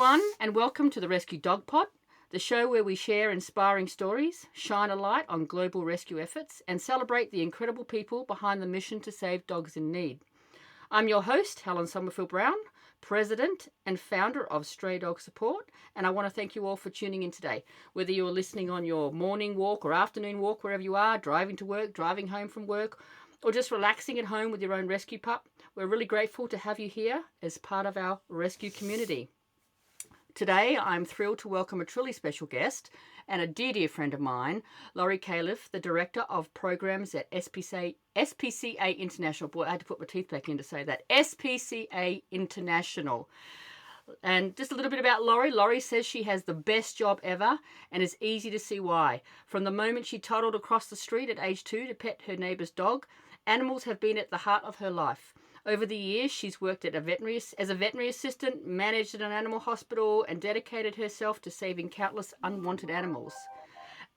everyone, and welcome to the Rescue Dog Pod, the show where we share inspiring stories, shine a light on global rescue efforts, and celebrate the incredible people behind the mission to save dogs in need. I'm your host, Helen Summerfield-Brown, President and founder of Stray Dog Support, and I want to thank you all for tuning in today. Whether you're listening on your morning walk or afternoon walk, wherever you are, driving to work, driving home from work, or just relaxing at home with your own rescue pup, we're really grateful to have you here as part of our rescue community. Today, I'm thrilled to welcome a truly special guest and a dear friend of mine, Lori Kalef, the Director of Programs at SPCA International. Boy, I had to put my teeth back in to say that. SPCA International. And just a little bit about Lori. Lori says she has the best job ever, and it's easy to see why. From the moment she toddled across the street at age 2 to pet her neighbour's dog, animals have been at the heart of her life. Over the years, she's worked as a veterinary assistant, managed at an animal hospital, and dedicated herself to saving countless unwanted animals.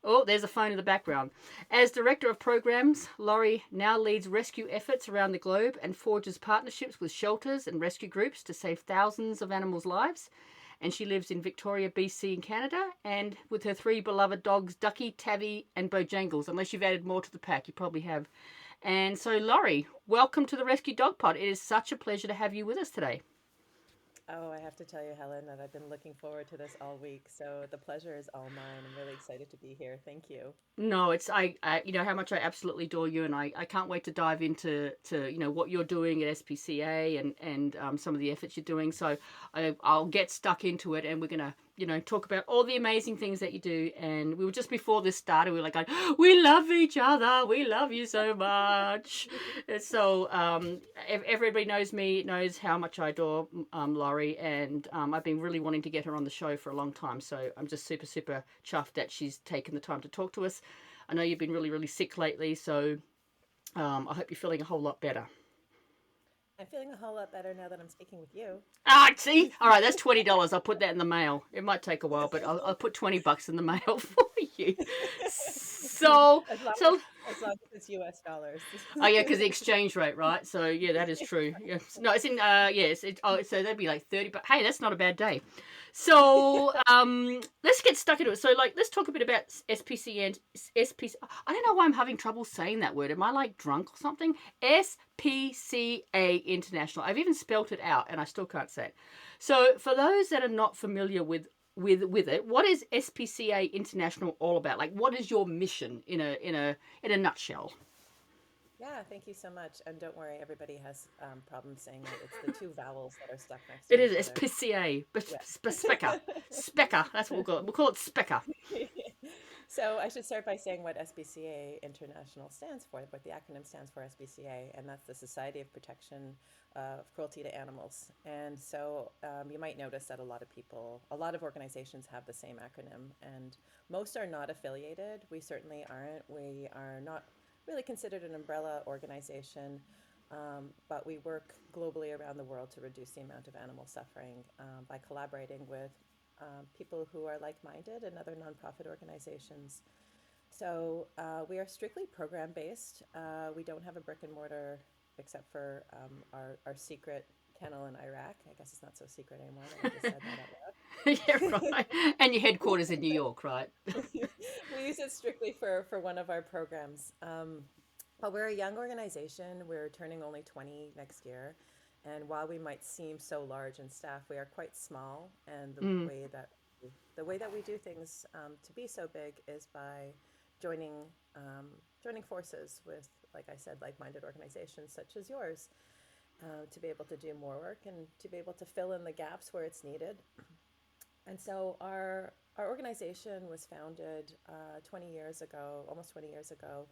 Oh, there's a phone in the background. As Director of Programs, Lori now leads rescue efforts around the globe and forges partnerships with shelters and rescue groups to save thousands of animals' lives. And she lives in Victoria, BC in Canada, and with her 3 beloved dogs, Ducky, Tabby, and Bojangles. Unless you've added more to the pack, you probably have. And so, Lori, welcome to the Rescue Dog Pod. It is such a pleasure to have you with us today. Oh, I have to tell you, Helen, that I've been looking forward to this all week. So the pleasure is all mine. I'm really excited to be here. Thank you. No, it's I you know how much I absolutely adore you, and I can't wait to dive into what you're doing at SPCA and some of the efforts you're doing. So I'll get stuck into it, and we're gonna talk about all the amazing things that you do. And we were just before this started, we were like, we love each other, we love you so much. And so everybody knows me, knows how much I adore Laurie, and I've been really wanting to get her on the show for a long time. So I'm just super chuffed that she's taken the time to talk to us. I know you've been really sick lately, so I hope you're feeling a whole lot better. I'm feeling a whole lot better now that I'm speaking with you. Ah, see? All right, that's $20. I'll put that in the mail. It might take a while, but I'll put $20 in the mail for you. So, as long so as long as it's US dollars. Oh yeah, because the exchange rate, right? So yeah, that is true. Yeah. No, it's in yes. So that'd be like 30. But hey, that's not a bad day. So let's get stuck into it. So let's talk a bit about SPC and SPC. I don't know why I'm having trouble saying that word. Am I like drunk or something? SPCA International. I've even spelt it out, and I still can't say it. So for those that are not familiar with it, what is SPCA International all about? Like, what is your mission in a nutshell? Yeah, thank you so much. And don't worry, everybody has problems saying it. It's the 2 vowels that are stuck next It to is each other. SPCA, Yeah. Specker, Specker. That's what we'll call it. We'll call it Specker. So I should start by saying what SPCA International stands for, what the acronym stands for SPCA, and that's the Society of Protection of Cruelty to Animals. And so you might notice that a lot of organizations have the same acronym, and most are not affiliated. We certainly aren't. We are not really considered an umbrella organization. But we work globally around the world to reduce the amount of animal suffering by collaborating with people who are like-minded and other nonprofit organizations. So we are strictly program-based. We don't have a brick and mortar except for our secret kennel in Iraq. I guess it's not so secret anymore. I just said that out Yeah, right. And your headquarters in New York, right? loud. We use it strictly for one of our programs. But we're a young organization. We're turning only 20 next year. And while we might seem so large in staff, we are quite small. And Mm. the way that we do things to be so big is by joining joining forces with, like I said, like-minded organizations such as yours to be able to do more work and to be able to fill in the gaps where it's needed. And so our organization was founded 20 years ago, almost 20 years ago,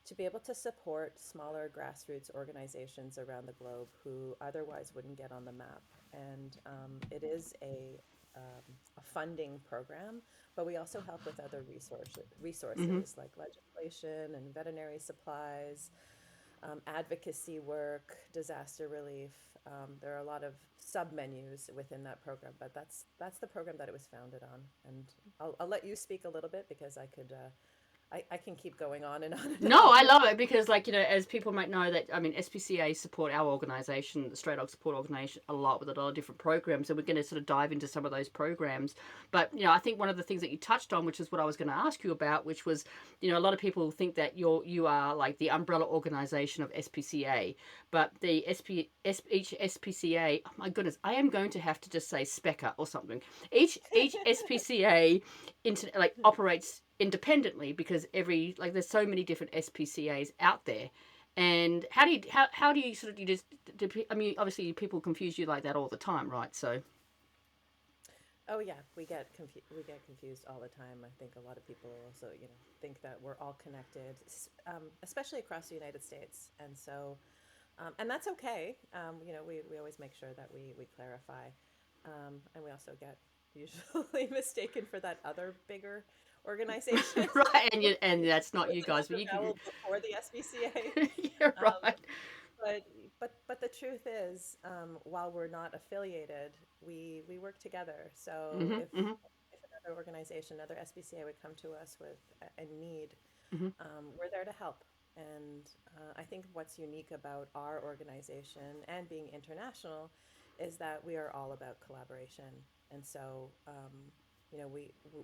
to be able to support smaller grassroots organizations around the globe who otherwise wouldn't get on the map. And it is a funding program, but we also help with other Mm-hmm. resources like legislation and veterinary supplies, advocacy work, disaster relief. There are a lot of sub menus within that program, but that's the program that it was founded on. And I'll let you speak a little bit because I can keep going on and on and No, I on. love it because, like, as people might know, that I mean, SPCA support our organisation, the Stray Dog Support Organisation, a lot with a lot of different programs, and we're going to sort of dive into some of those programs. But I think one of the things that you touched on, which is what I was going to ask you about, which was, a lot of people think that you are like the umbrella organisation of SPCA, but each SPCA, oh my goodness, I am going to have to just say SPECA or something. Each SPCA operates independently because there's so many different SPCAs out there. And how do you sort of, I mean, obviously people confuse you like that all the time, right? So Oh yeah, we get confused all the time. I think a lot of people also, think that we're all connected, especially across the United States. And so, and that's okay. We always make sure that we clarify, and we also get usually mistaken for that other bigger organization. right, and that's not With you guys, but another you can. vowel before the SPCA. You're Um, right. but but the truth is, while we're not affiliated, we work together. So Mhm. Mhm. if another organization, another SPCA would come to us with a need, Mhm. we're there to help. And I think what's unique about our organization and being international is that we are all about collaboration. And so,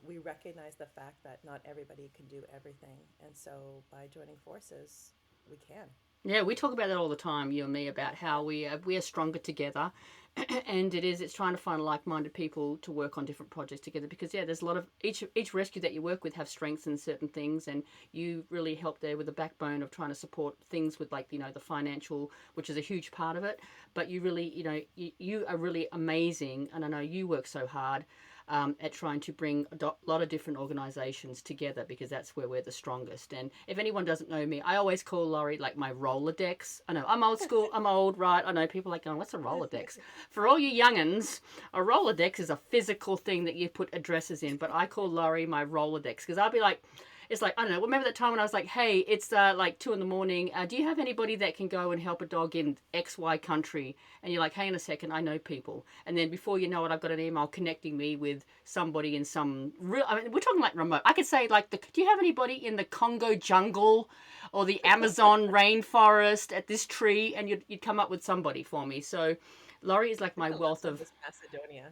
we recognize the fact that not everybody can do everything. And so by joining forces, we can. Yeah, we talk about that all the time, you and me, about how we are stronger together, and it's trying to find like-minded people to work on different projects together. Because there's a lot of each rescue that you work with have strengths in certain things, and you really help there with the backbone of trying to support things with like the financial, which is a huge part of it. But you really you are really amazing, and I know you work so hard at trying to bring a lot of different organisations together because that's where we're the strongest. And if anyone doesn't know me, I always call Lori like my Rolodex. I know I'm old school, I'm old, right? I know people are like going, what's a Rolodex? For all you youngins, a Rolodex is a physical thing that you put addresses in, but I call Lori my Rolodex because I'll be like, it's like, I don't know, remember that time when I was like, hey, it's like 2 a.m. Do you have anybody that can go and help a dog in XY country? And you're like, hang on a second, I know people. And then before you know it, I've got an email connecting me with somebody in some real, I mean, we're talking like remote. I could say like, do you have anybody in the Congo jungle or the Amazon rainforest at this tree? And you'd come up with somebody for me. So Laurie is like I think my the wealth last one of. was Macedonia.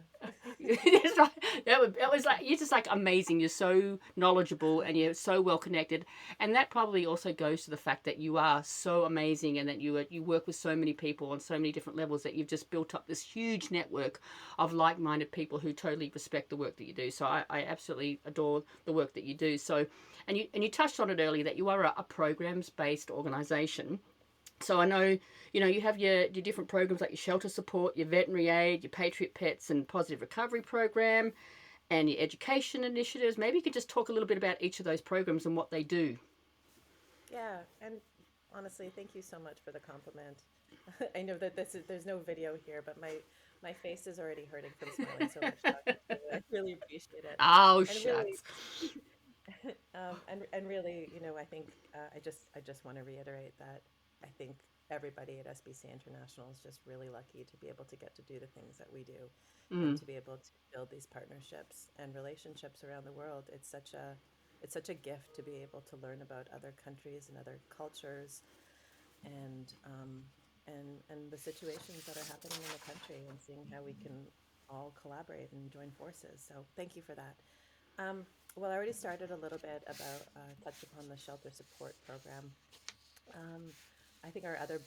It's like, that was like you're just like amazing. You're so knowledgeable and you're so well connected, and that probably also goes to the fact that you are so amazing and that you work with so many people on so many different levels that you've just built up this huge network of like-minded people who totally respect the work that you do. So I absolutely adore the work that you do. So, and you touched on it earlier that you are a programs-based organization. So I know, you have your different programs like your shelter support, your veterinary aid, your Patriot Pets and Positive Recovery program, and your education initiatives. Maybe you could just talk a little bit about each of those programs and what they do. Yeah, and honestly, thank you so much for the compliment. I know that there's no video here, but my face is already hurting from smiling so much talking to you. I really appreciate it. Oh, And really, shucks. and really, I think I just want to reiterate that I think everybody at SBC International is just really lucky to be able to get to do the things that we do, and Mm, to be able to build these partnerships and relationships around the world. It's such a gift to be able to learn about other countries and other cultures, and and the situations that are happening in the country, and seeing how we can all collaborate and join forces. So thank you for that. Um, well, I already started a little bit about touched upon the shelter support program. Um, I think our other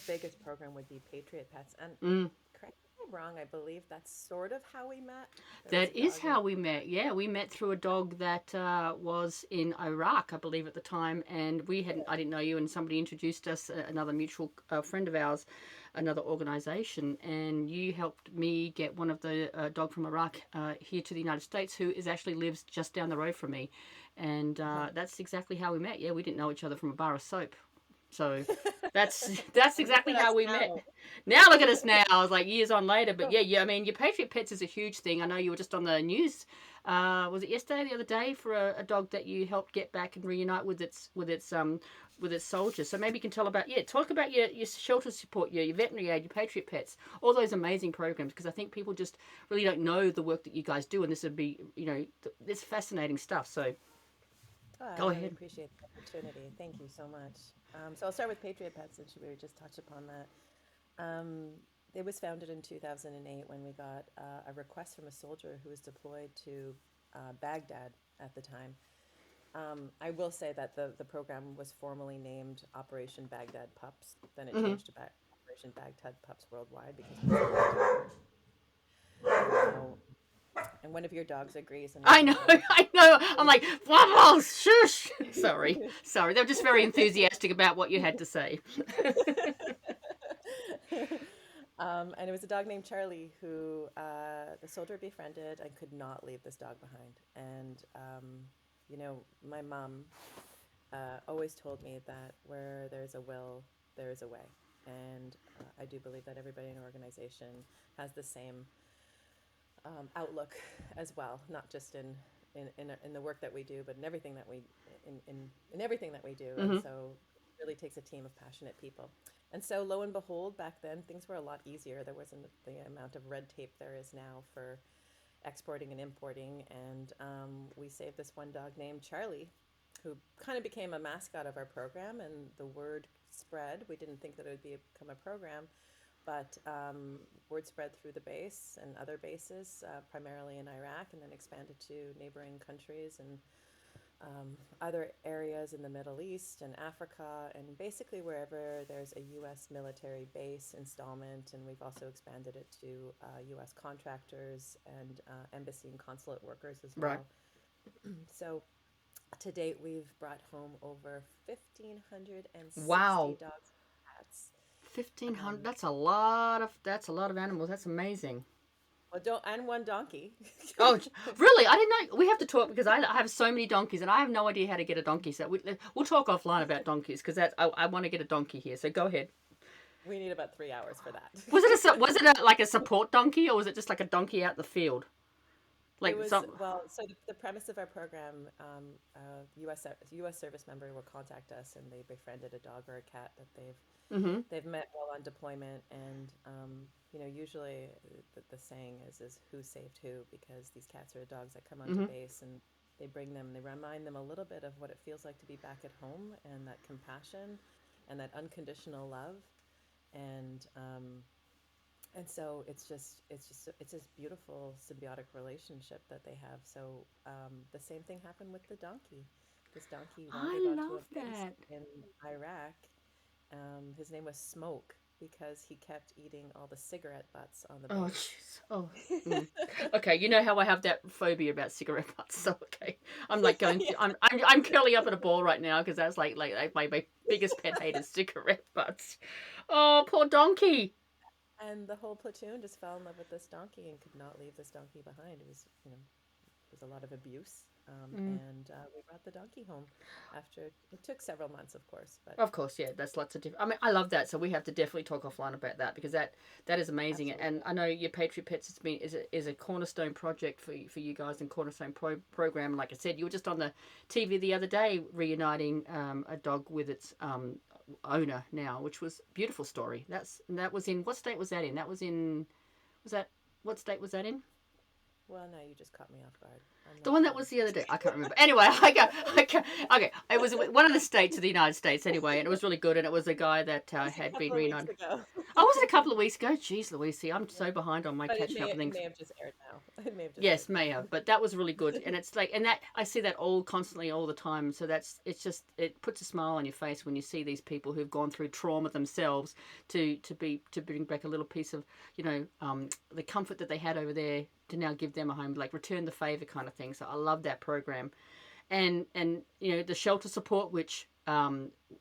biggest program would be Patriot Pets, and mm. correct me if I'm wrong, I believe that's sort of how we met. There was a That is dog in. how we met. Yeah, we met through a dog that was in Iraq, I believe, at the time, and we hadn't. I didn't know you, and somebody introduced us, another mutual friend of ours, another organisation, and you helped me get one of the dog from Iraq here to the United States, who is actually lives just down the road from me, and that's exactly how we met. Yeah, we didn't know each other from a bar of soap. So that's And look exactly at how us we met. now. Now look at us now. I was like years on later, but yeah. I mean, your Patriot Pets is a huge thing. I know you were just on the news. Was it yesterday, the other day, for a dog that you helped get back and reunite with its soldiers? So maybe you can talk about your shelter support, your veterinary aid, your Patriot Pets, all those amazing programs, because I think people just really don't know the work that you guys do, and this would be this fascinating stuff. So Oh, I Go really ahead. appreciate the opportunity. Thank you so much. So I'll start with Patriot Pets, since we just touched upon that. Um, it was founded in 2008 when we got a request from a soldier who was deployed to Baghdad at the time. I will say that the program was formally named Operation Baghdad Pups. Then it Hmm. changed to Operation Baghdad Pups Worldwide because we sent them to, and now, and one of your dogs agrees, and we I have know, a dog. I know. I'm like, whoa, shush. Sorry, sorry. They're just very enthusiastic about what you had to say. And it was a dog named Charlie who the soldier befriended and could not leave this dog behind. And, my mom always told me that where there's a will, there is a way. And I do believe that everybody in an organization has the same outlook as well, not just in the work that we do, but in everything that in everything that we do. And Hmm. so it really takes a team of passionate people. And so lo and behold, back then things were a lot easier. There wasn't the amount of red tape there is now for exporting and importing. And we saved this one dog named Charlie, who kind of became a mascot of our program. And the word spread. We didn't think that it would become a program, but word spread through the base and other bases, primarily in Iraq, and then expanded to neighboring countries and other areas in the Middle East and Africa, and basically wherever there's a U.S. military base installment. And we've also expanded it to U.S. contractors and embassy and consulate workers as Right. well. So to date, we've brought home over 1,560 Wow. dogs and cats. 1,500. Um, That's a lot of animals. That's amazing. well, don't and one donkey. Oh, really? I didn't know. We have to talk because I have so many donkeys and I have no idea how to get a donkey. So we'll talk offline about donkeys because I want to get a donkey here. So go ahead. We need about 3 hours for that. Like a support donkey or was it just like a donkey out in the field? It Like was, some. well, so the premise of our program, U.S. service member will contact us, and they befriended a dog or a cat that Mm-hmm. they've met while on deployment. And usually the saying is who saved who, because these cats or dogs that come onto Mm-hmm. base, and they remind them a little bit of what it feels like to be back at home, and that compassion and that unconditional love. And so it's this beautiful symbiotic relationship that they have. So the same thing happened with the donkey. This donkey wandered I onto a love base that. in Iraq. His name was Smoke because he kept eating all the cigarette butts on the Oh, base. jeez. Oh. Mm. Okay, you know how I have that phobia about cigarette butts. So okay, I'm like going. Yeah. I'm curling up at a ball right now because that's like my biggest pet hate is cigarette butts. Oh, poor donkey. And the whole platoon just fell in love with this donkey and could not leave this donkey behind. It was a lot of abuse. Mm. And we brought the donkey home after it took several months, of course, but Of course, yeah, that's lots of different. I mean, I love that. So we have to definitely talk offline about that because that is amazing. And absolutely. I know your Patriot Pets is a cornerstone project for you guys and cornerstone program. Like I said, you were just on the TV the other day reuniting a dog with its owner now, which was a beautiful story. That was in what state was that in? That was in was that what state was that in? Well, no, you just caught me off guard. I'm The not one that sure. was the other day. I can't remember. Anyway, I go. Okay, it was one of the states of the United States anyway, and it was really good. And it was a guy that It was a had been couple of weeks reunited. ago. Oh, was it a couple of weeks ago? Jeez, Louise, see, I'm Yeah. so behind on my But catching up with it things. may have just aired now. It may have just aired Yes, may now. have, but that was really good, and it's like, and that I see that all constantly, all the time. So it's just it puts a smile on your face when you see these people who've gone through trauma themselves to bring back a little piece of the comfort that they had over there to now give them a home, like return the favor kind of thing. So I love that program, and the shelter support, which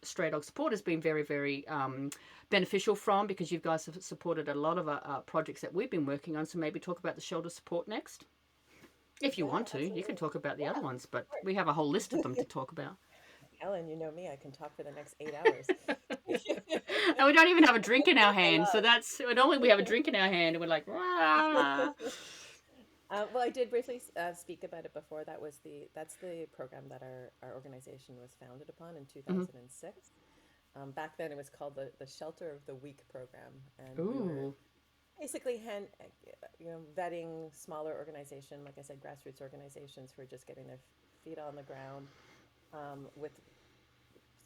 Stray Dog Support has been very very beneficial from because you guys have supported a lot of projects that we've been working on. So maybe talk about the shelter support next. If you Yeah, want to, you can absolutely. talk about the other Yeah, ones, but of we have a whole list of them to talk about. course. Helen, you know me. I can talk for the next 8 hours. And we don't even have a drink in our I hand, so love. that's normally we have a drink in our hand and we're like, "Rah." Well, I did briefly speak about it before. That's the program that our organization was founded upon in Mhm. 2006. Back then, it was called the Shelter of the Week program, and we were Ooh, basically vetting smaller organization, like I said, grassroots organizations who are just getting their feet on the ground, with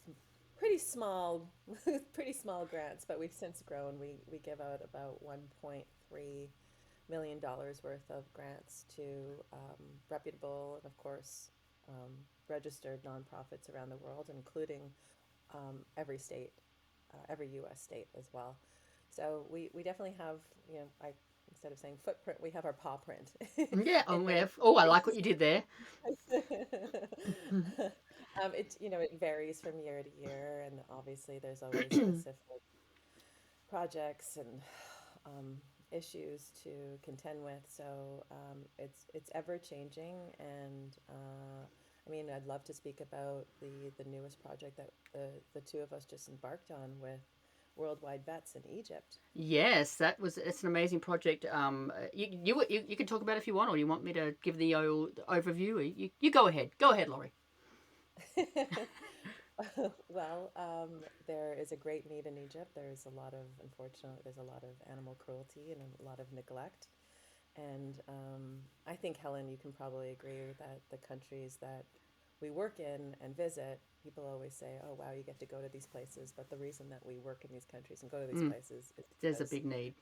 some pretty small, pretty small grants, but we've since grown. We give out about $1.3 million worth of grants to reputable and, of course, um, registered nonprofits around the world, including every state, every U.S. state as well. So we definitely have, instead of saying footprint, we have our paw print Yeah. Oh, in we many have. Oh, I like what countries. you did there. It varies from year to year, and obviously there's always specific projects and um, issues to contend with. So it's ever changing, and I mean, I'd love to speak about the newest project that the two of us just embarked on with Worldwide Vets in Egypt. Yes, it's an amazing project. You can talk about it if you want, or you want me to give the overview. You go ahead. Go ahead, Laurie. Well, there is a great need in Egypt. There's a lot of, unfortunately, there's a lot of animal cruelty and a lot of neglect. And I think, Helen, you can probably agree that the countries that we work in and visit, people always say, oh, wow, you get to go to these places. But the reason that we work in these countries and go to these Mm, places is there's a because big need.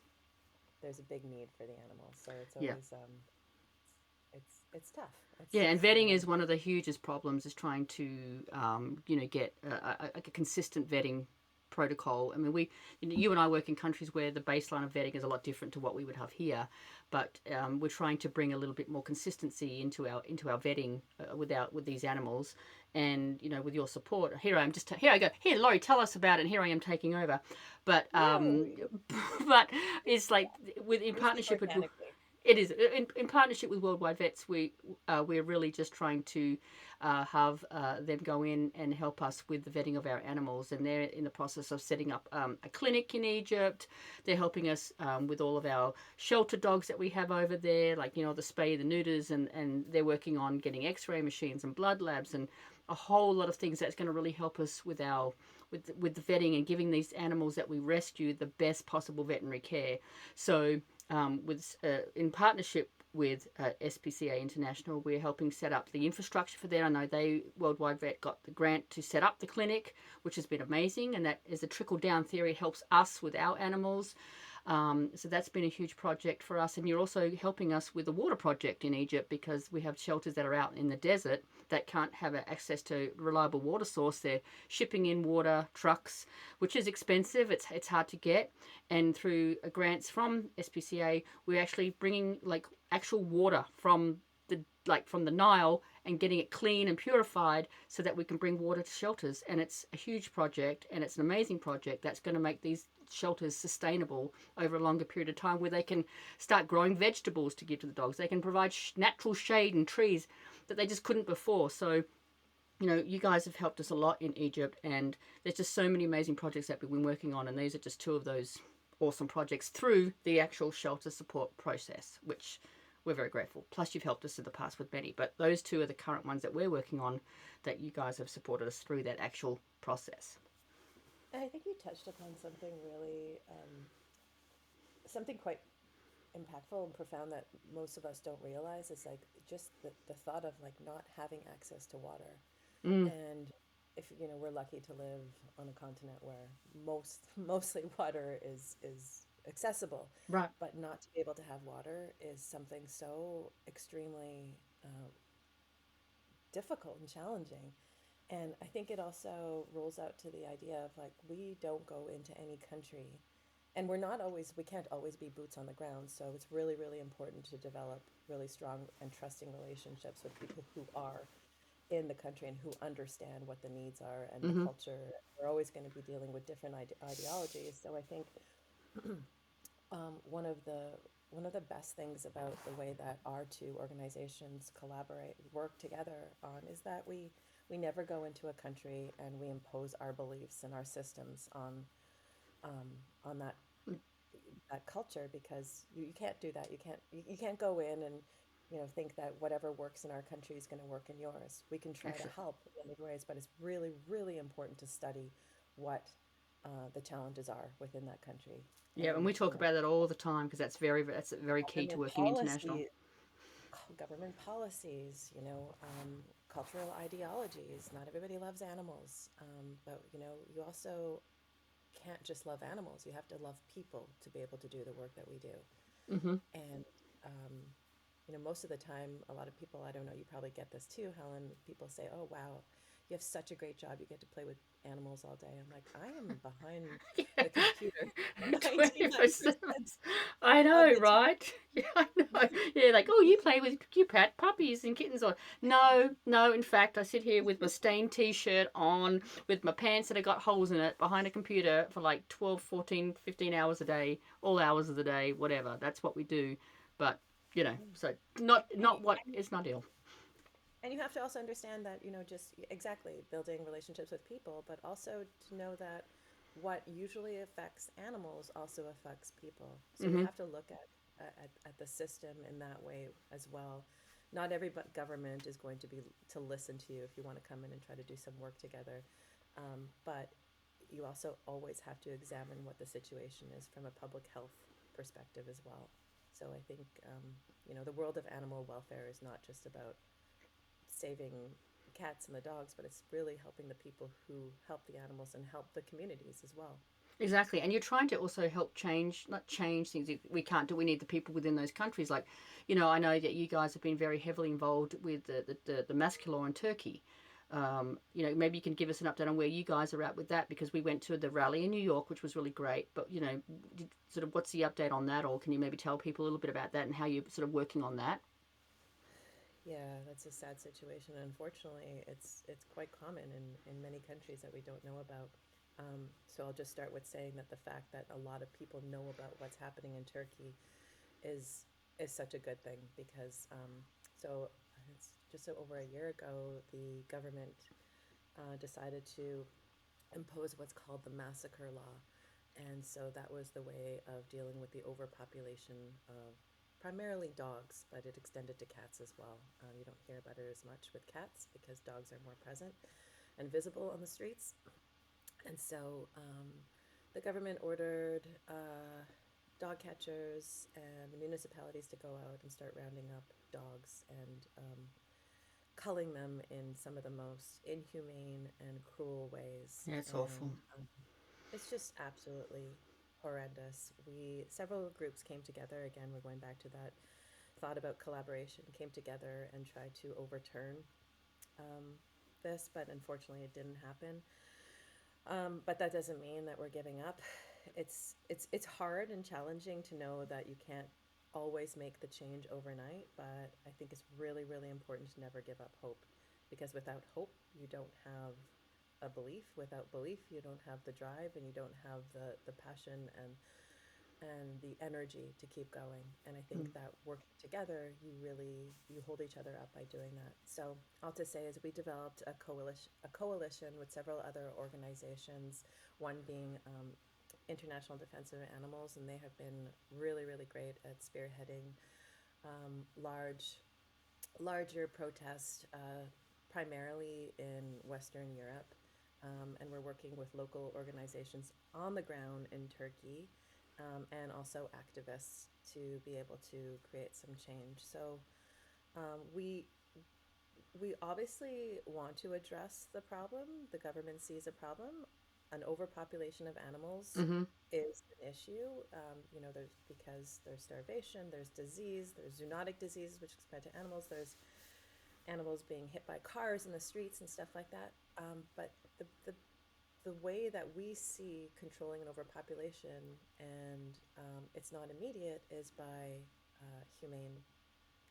there's a big need for the animals. So it's Yeah. always, it's tough. Yeah, and vetting is one of the hugest problems is trying to, get a consistent vetting protocol. I mean, you and I work in countries where the baseline of vetting is a lot different to what we would have here, but we're trying to bring a little bit more consistency into our vetting with these animals. And with your support, here I go. Here, Laurie, tell us about it. And here I am taking over, but No, but it's like in we speak partnership with organically. it is in partnership with Worldwide Vets. We're really just trying to have them go in and help us with the vetting of our animals, and they're in the process of setting up a clinic in Egypt. They're helping us with all of our shelter dogs that we have over there, like the spay, the neuters, and they're working on getting X-ray machines and blood labs and a whole lot of things that's going to really help us with our with the vetting and giving these animals that we rescue the best possible veterinary care. So with in partnership with SPCA International, we're helping set up the infrastructure for that. I know Worldwide Vet got the grant to set up the clinic, which has been amazing, and that is a trickle down theory. It helps us with our animals. So that's been a huge project for us. And you're also helping us with the water project in Egypt because we have shelters that are out in the desert that can't have access to reliable water source. They're shipping in water trucks, which is expensive. It's hard to get. And through grants from SPCA, we're actually bringing like actual water from the Nile and getting it clean and purified so that we can bring water to shelters. And it's a huge project, and it's an amazing project that's going to make these shelters sustainable over a longer period of time, where they can start growing vegetables to give to the dogs. They can provide natural shade and trees that they just couldn't before. So you guys have helped us a lot in Egypt, and there's just so many amazing projects that we've been working on, and these are just two of those awesome projects through the actual shelter support process, which we're very grateful. Plus, you've helped us in the past with many, but those two are the current ones that we're working on that you guys have supported us through that actual process. And I think you touched upon something really, something quite impactful and profound that most of us don't realize is like just the thought of like not having access to water. Mm, And if we're lucky to live on a continent where mostly water is accessible, right. but not to be able to have water is something so extremely difficult and challenging. And I think it also rolls out to the idea of like we don't go into any country, and we can't always be boots on the ground. So it's really, really important to develop really strong and trusting relationships with people who are in the country and who understand what the needs are and the Mm-hmm. culture. We're always going to be dealing with different ideologies. So I think one of the best things about the way that our two organizations work together on is that we never go into a country and we impose our beliefs and our systems on that culture, because you can't do that. You can't go in and think that whatever works in our country is going to work in yours. We can try to Actually, help in many ways, but it's really, really important to study what the challenges are within that country. yeah, and And we talk about that all the time because that's very key to government working international. policy government policies, cultural ideologies. Not everybody loves animals, but you also can't just love animals. You have to love people to be able to do the work that we do. Mm-hmm. And most of the time, a lot of people, I don't know, you probably get this too, Helen. People say, "Oh, wow, you have such a great job. You get to play with animals all day." I'm like, I am behind the computer 20%. 99% I of know, the right? Yeah, I know. Yeah, like, oh, you play with you pet puppies and kittens on. No, no, in fact, I sit here with my stained t-shirt on, with my pants that have got holes in it, behind a computer for like 12, 14, 15 hours a day, all hours of the day, whatever. That's what we do. But, time. so And not what is not ill. And you have to also understand that, just exactly building relationships with people, but also to know that what usually affects animals also affects people. So we Mm-hmm. have to look at the system in that way as well. Not every government is going to be to listen to you if you want to come in and try to do some work together. But you also always have to examine what the situation is from a public health perspective as well. So I think, the world of animal welfare is not just about saving cats and the dogs, but it's really helping the people who help the animals and help the communities as well. Exactly, and you're trying to also help change, not change things we can't do. We need the people within those countries. Like, I know that you guys have been very heavily involved with the mass law in Turkey. Maybe you can give us an update on where you guys are at with that, because we went to the rally in New York, which was really great. But sort of what's the update on that, or can you maybe tell people a little bit about that and how you're sort of working on that? Yeah, that's a sad situation. Unfortunately, it's quite common in many countries that we don't know about. So I'll just start with saying that the fact that a lot of people know about what's happening in Turkey is is such a good thing because so it's just over a year ago the government decided to impose what's called the massacre law. And so that was the way of dealing with the overpopulation of primarily dogs, but it extended to cats as well. You don't hear about it as much with cats because dogs are more present and visible on the streets. And so the government ordered dog catchers and the municipalities to go out and start rounding up dogs and culling them in some of the most inhumane and cruel ways. Yeah, it's awful. And it's just absolutely horrendous. Several groups came together. Again, we're going back to that thought about collaboration, came together and tried to overturn um, this, but unfortunately it didn't happen. But that doesn't mean that we're giving up. It's hard and challenging to know that you can't always make the change overnight, but I think it's really, really important to never give up hope because without hope, you don't have a belief. Without belief, you don't have the drive and you don't have the passion and the energy to keep going. And I think that working together, you hold each other up by doing that. So all to say is we developed a coalition with several other organizations, one being International Defense of Animals, and they have been really, really great at spearheading um, large, larger protests, primarily in Western Europe. And we're working with local organizations on the ground in Turkey and also activists to be able to create some change. So um, we we obviously want to address the problem. The government sees a problem. An overpopulation of animals Mm-hmm. is an issue. There's because there's starvation, there's disease, there's zoonotic diseases which spread to animals. There's animals being hit by cars in the streets and stuff like that. But the way that we see controlling an overpopulation, and it's not immediate, is by humane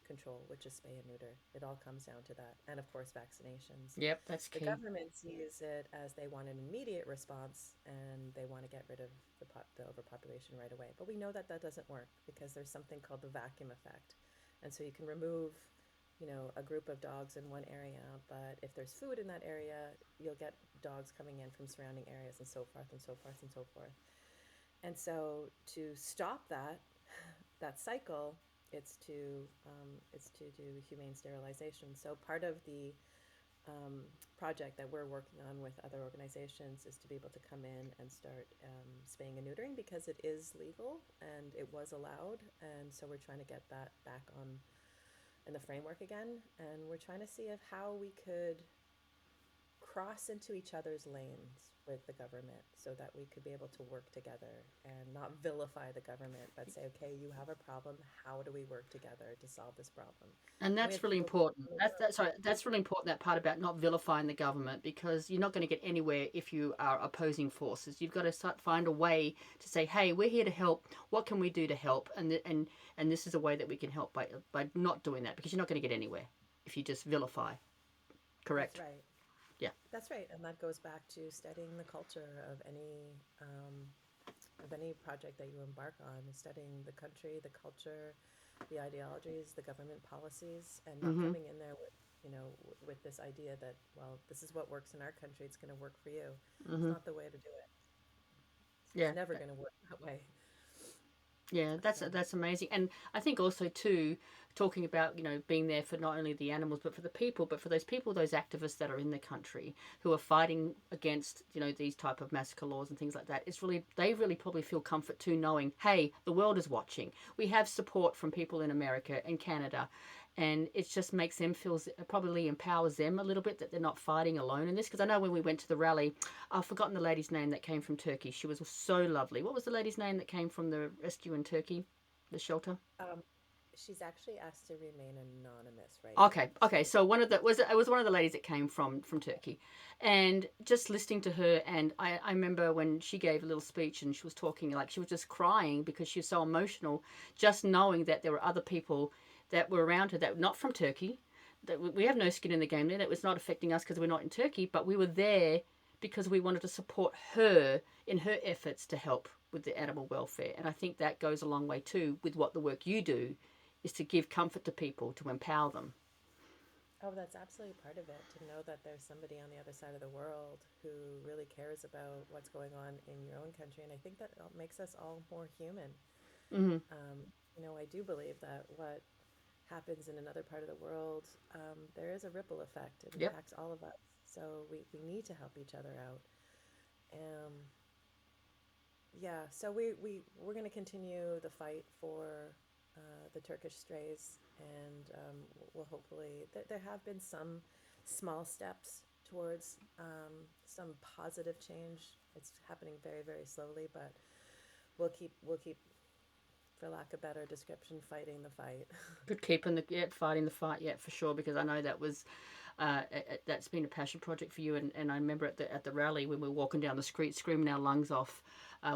control, which is spay and neuter. It all comes down to that. And of course, vaccinations. Yep, that's The key. government sees it as they want an immediate response and they want to get rid of the overpopulation right away. But we know that that doesn't work because there's something called the vacuum effect. And so you can remove, a group of dogs in one area, but if there's food in that area, you'll get dogs coming in from surrounding areas and so forth and so forth and so forth. And so to stop that cycle, it's to do humane sterilization. So part of the project that we're working on with other organizations is to be able to come in and start spaying and neutering because it is legal and it was allowed, and so we're trying to get that back on in the framework again, and we're trying to see if how we could cross into each other's lanes with the government so that we could be able to work together and not vilify the government, but say, okay, you have a problem. How do we work together to solve this problem? And And we that's have really people important. in the That's world. sorry, that's really important. That part about not vilifying the government, because you're not going to get anywhere if you are opposing forces. You've got to find a way to say, "Hey, we're here to help. What can we do to help?" And this is a way that we can help by not doing that, because you're not going to get anywhere if you just vilify. That's Correct? right. Yeah. That's right. And that goes back to studying the culture of any project that you embark on, studying the country, the culture, the ideologies, the government policies, and not Mm-hmm. coming in there with, with this idea that, well, this is what works in our country, it's going to work for you. It's Mm-hmm. not the way to do it. It's Yeah. never going to work that way. Yeah, So, that's amazing. And I think also too, talking about, being there for not only the animals but for the people, but for those people, those activists that are in the country who are fighting against, these type of massacre laws and things like that. It's really, they really probably feel comfort too, knowing, hey, the world is watching. We have support from people in America and Canada, and it just makes them feel, probably empowers them a little bit, that they're not fighting alone in this. Because I know when we went to the rally, I've forgotten the lady's name that came from Turkey. She was so lovely. What was the lady's name that came from the rescue in Turkey, the shelter? um, she's actually asked to remain anonymous right now. Okay, So, okay. So one of the was it was one of the ladies that came from Turkey, and just listening to her, and I remember when she gave a little speech and she was talking, like she was just crying because she was so emotional, just knowing that there were other people that were around her that were not from Turkey, that we have no skin in the game there. That was not affecting us because we're not in Turkey, but we were there because we wanted to support her in her efforts to help with the animal welfare. And I think that goes a long way too with what the work you do, is to give comfort to people, to empower them. oh, that's absolutely part of it, to know that there's somebody on the other side of the world who really cares about what's going on in your own country. And I think that makes us all more human. Mm-hmm. I do believe that what happens in another part of the world, there is a ripple effect. It Yep. impacts all of us. So we need to help each other out. Um, yeah, so we're going to continue the fight for the Turkish strays, and we'll hopefully, there have been some small steps towards some positive change. It's happening very, very slowly, but we'll keep, for lack of a better description, fighting the fight. Good keeping the fighting the fight, yeah, for sure. Because I know that was that's been a passion project for you. And I remember at the rally when we were walking down the street screaming our lungs off.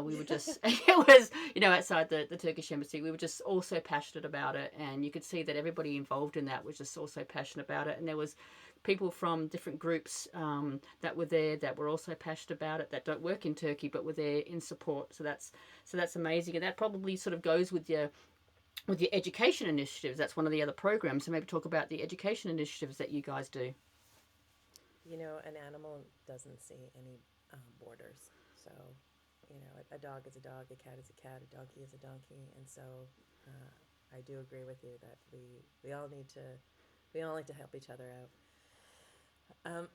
We were just it was outside the Turkish embassy. We were just all so passionate about it, and you could see that everybody involved in that was just also passionate about it. And there was people from different groups that were there that were also passionate about it, that don't work in Turkey but were there in support. So that's amazing, and that probably sort of goes with your education initiatives. That's one of the other programs. So maybe talk about the education initiatives that you guys do. An animal doesn't see any borders. So, a dog is a dog, a cat is a cat, a donkey is a donkey, and so I do agree with you that we all need to help each other out.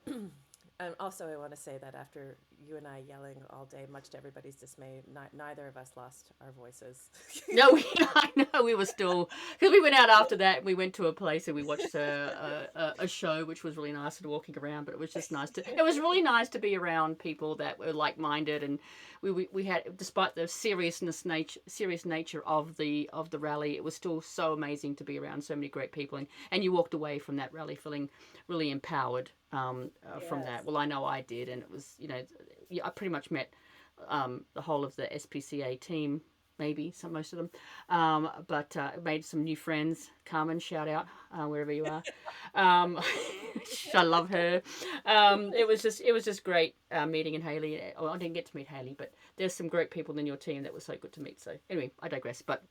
And also, I want to say that after you and I yelling all day, much to everybody's dismay, neither of us lost our voices. No, I know we were still, because we went out after that. We went to a place and we watched a show, which was really nice, and walking around. But it was just nice to. It was really nice to be around people that were like minded, and we had, despite the serious nature of the rally, it was still so amazing to be around so many great people, and you walked away from that rally feeling really empowered from Yes. that. Well, I know I did, and it was yeah, I pretty much met the whole of the SPCA team, maybe most of them, but made some new friends. Carmen, shout out wherever you are. Um, I love her. It was just great meeting in Haley. Well, I didn't get to meet Haley, but there's some great people in your team that were so good to meet. So anyway, I digress. But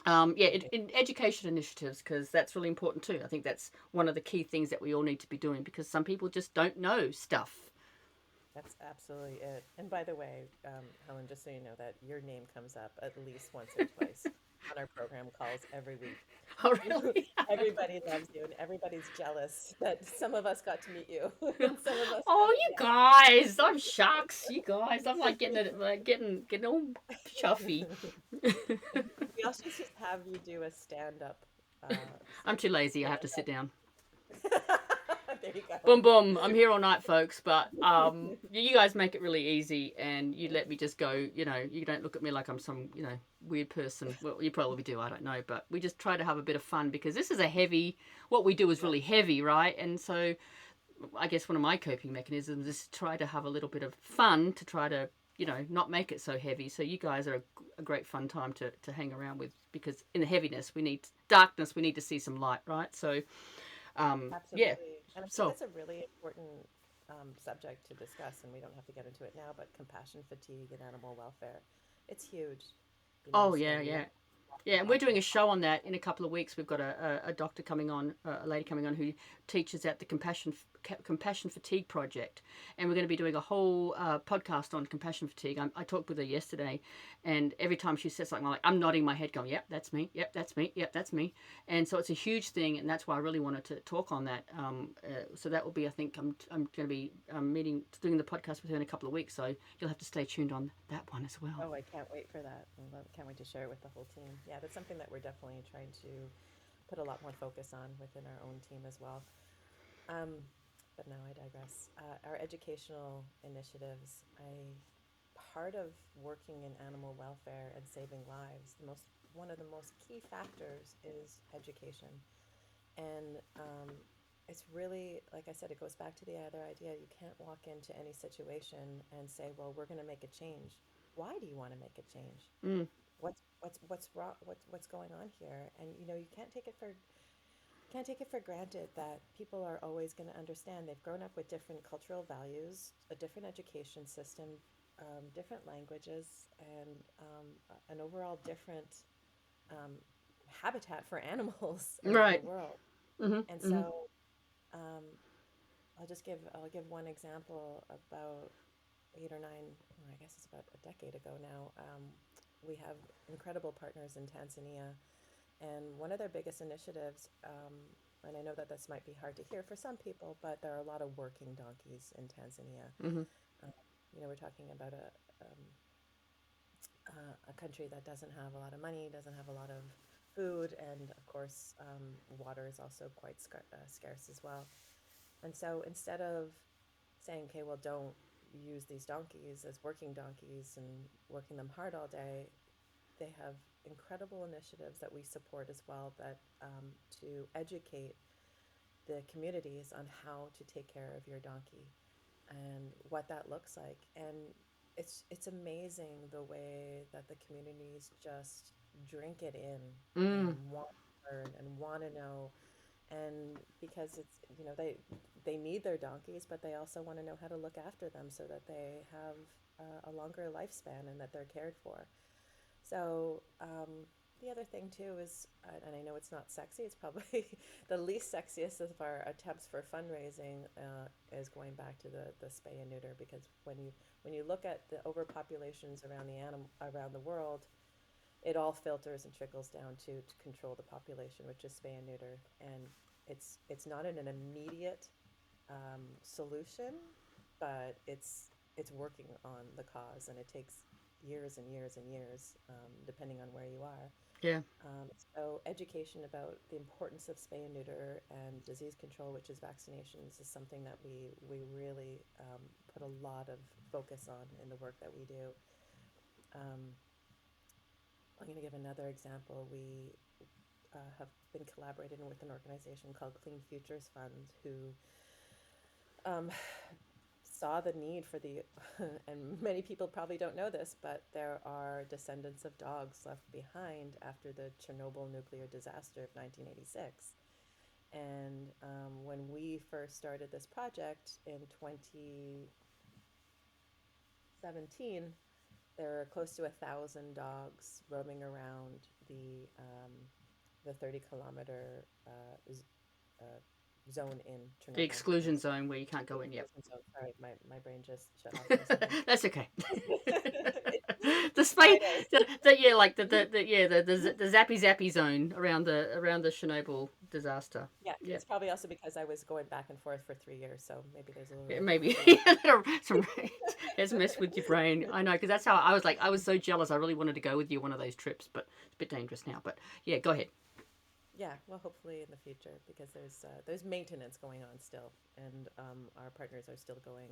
yeah, in education initiatives, because that's really important too. I think that's one of the key things that we all need to be doing, because some people just don't know stuff. That's absolutely it. And by the way, Helen, just so you know that your name comes up at least once or twice on our program calls every week. Oh, really? Everybody loves you, and everybody's jealous that some of us got to meet you, and some of us Oh, haven't you yet. guys! I'm shucks. You guys, I'm like getting it, like getting all chuffy. We also should have you do a stand-up Uh, I'm too lazy. I you have to sit down. know, there you go. Boom, boom. I'm here all night, folks. But you guys make it really easy, and you let me just go. You know, you don't look at me like I'm some weird person. Well, you probably do. I don't know, but we just try to have a bit of fun because this is a heavy. What we do is Yeah. really heavy, right? And so I guess one of my coping mechanisms is to try to have a little bit of fun to try to not make it so heavy. So you guys are a great fun time to hang around with because in the heaviness we need darkness. We need to see some light, right? So yeah. Absolutely. And I think So that's a really important subject to discuss, and we don't have to get into it now, but compassion fatigue and animal welfare. It's huge, oh so yeah, we yeah. want Yeah, and we're talk doing a about. show on that in a couple of weeks. We've got a doctor coming on, a lady coming on who teaches at the Compassion Fatigue Project, and we're going to be doing a whole podcast on compassion fatigue. I talked with her yesterday, and every time she says something, I'm nodding my head, going, "Yep, that's me. Yep, that's me. Yep, that's me." And so it's a huge thing, and that's why I really wanted to talk on that. So that will be, I think, I'm going to be doing the podcast with her in a couple of weeks. So you'll have to stay tuned on that one as well. Oh, I can't wait for that. Can't wait to share it with the whole team. Yeah, that's something that we're definitely trying to put a lot more focus on within our own team as well. Um, but now I digress. Our educational initiatives, part of working in animal welfare and saving lives, one of the most key factors is education. And it's really, like I said, it goes back to the other idea. You can't walk into any situation and say, "Well, we're going to make a change." Why do you want to make a change? Mm, What's wrong? What's going on here? And you can't take it for granted that people are always going to understand. They've grown up with different cultural values, a different education system, different languages, and an overall different um, habitat for animals around the right. world. Mhm. And Mhm. so um, I'll give one example. About 8 or 9, well, I guess it's about a decade ago now. We have incredible partners in Tanzania, and one of their biggest initiatives, and I know that this might be hard to hear for some people, but there are a lot of working donkeys in Tanzania. Mhm. Uh, we're talking about a country that doesn't have a lot of money, doesn't have a lot of food, and of course, water is also quite scarce as well. And so instead of saying, okay, well, don't use these donkeys as working donkeys and working them hard all day, they have incredible initiatives that we support as well that to educate the communities on how to take care of your donkey and what that looks like. And it's amazing the way that the communities just drink it in and Mm. want to learn and want to know. And because it's they need their donkeys, but they also want to know how to look after them so that they have a longer lifespan and that they're cared for. So the other thing too is, and I know it's not sexy, it's probably the least sexiest of our attempts for fundraising is going back to the spay and neuter, because when you look at the overpopulations around around the world, it all filters and trickles down to control the population, which is spay and neuter, and it's not an immediate solution, but it's working on the cause, and it takes years and years and years, depending on where you are. Yeah. So education about the importance of spay and neuter and disease control, which is vaccinations, is something that we really put a lot of focus on in the work that we do. Um, I'm going to give another example. We have been collaborating with an organization called Clean Futures Fund, who um, saw the need for the, and many people probably don't know this, but there are descendants of dogs left behind after the Chernobyl nuclear disaster of 1986. And when we first started this project in 2017, there were close to 1,000 dogs roaming around the 30-kilometer uh, zone in The Chernobyl. And exclusion so zone where you can't go in. Yep. exclusion zone. Sorry, my brain just shut off for a second. That's okay. The It's space, Friday. yeah, like the zappy zappy zone around the Chernobyl disaster. Yeah, Yeah. it's probably also because I was going back and forth for 3 years, so maybe there's a Yeah, little maybe overlap. some it's messed with your brain. I know because that's how I was like I was so jealous. I really wanted to go with you one of those trips, but it's a bit dangerous now. But yeah, go ahead. Yeah, well, hopefully in the future, because there's maintenance going on still, and our partners are still going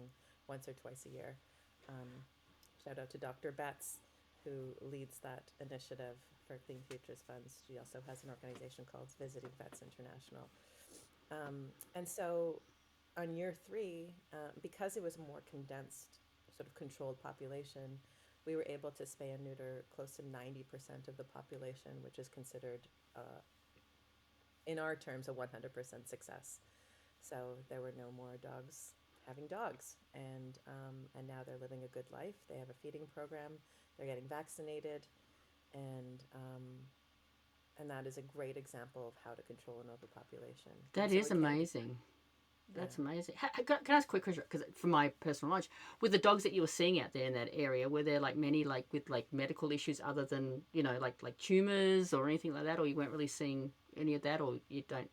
once or twice a year. Um, Shout out to Dr. Betts, who leads that initiative for Clean Futures Funds. She also has an organization called Visiting Vets International. And so on year three, because it was a more condensed, sort of controlled population, we were able to spay and neuter close to 90% of the population, which is considered, in our terms, a 100% success. So there were no more dogs having dogs, and now they're living a good life. They have a feeding program. They're getting vaccinated, and that is a great example of how to control an overpopulation. And That so is it can be, amazing. yeah. That's amazing. Can I ask a quick question? Because from my personal knowledge, with the dogs that you were seeing out there in that area, were there like many like with like medical issues other than like tumors or anything like that, or you weren't really seeing any of that, or you don't?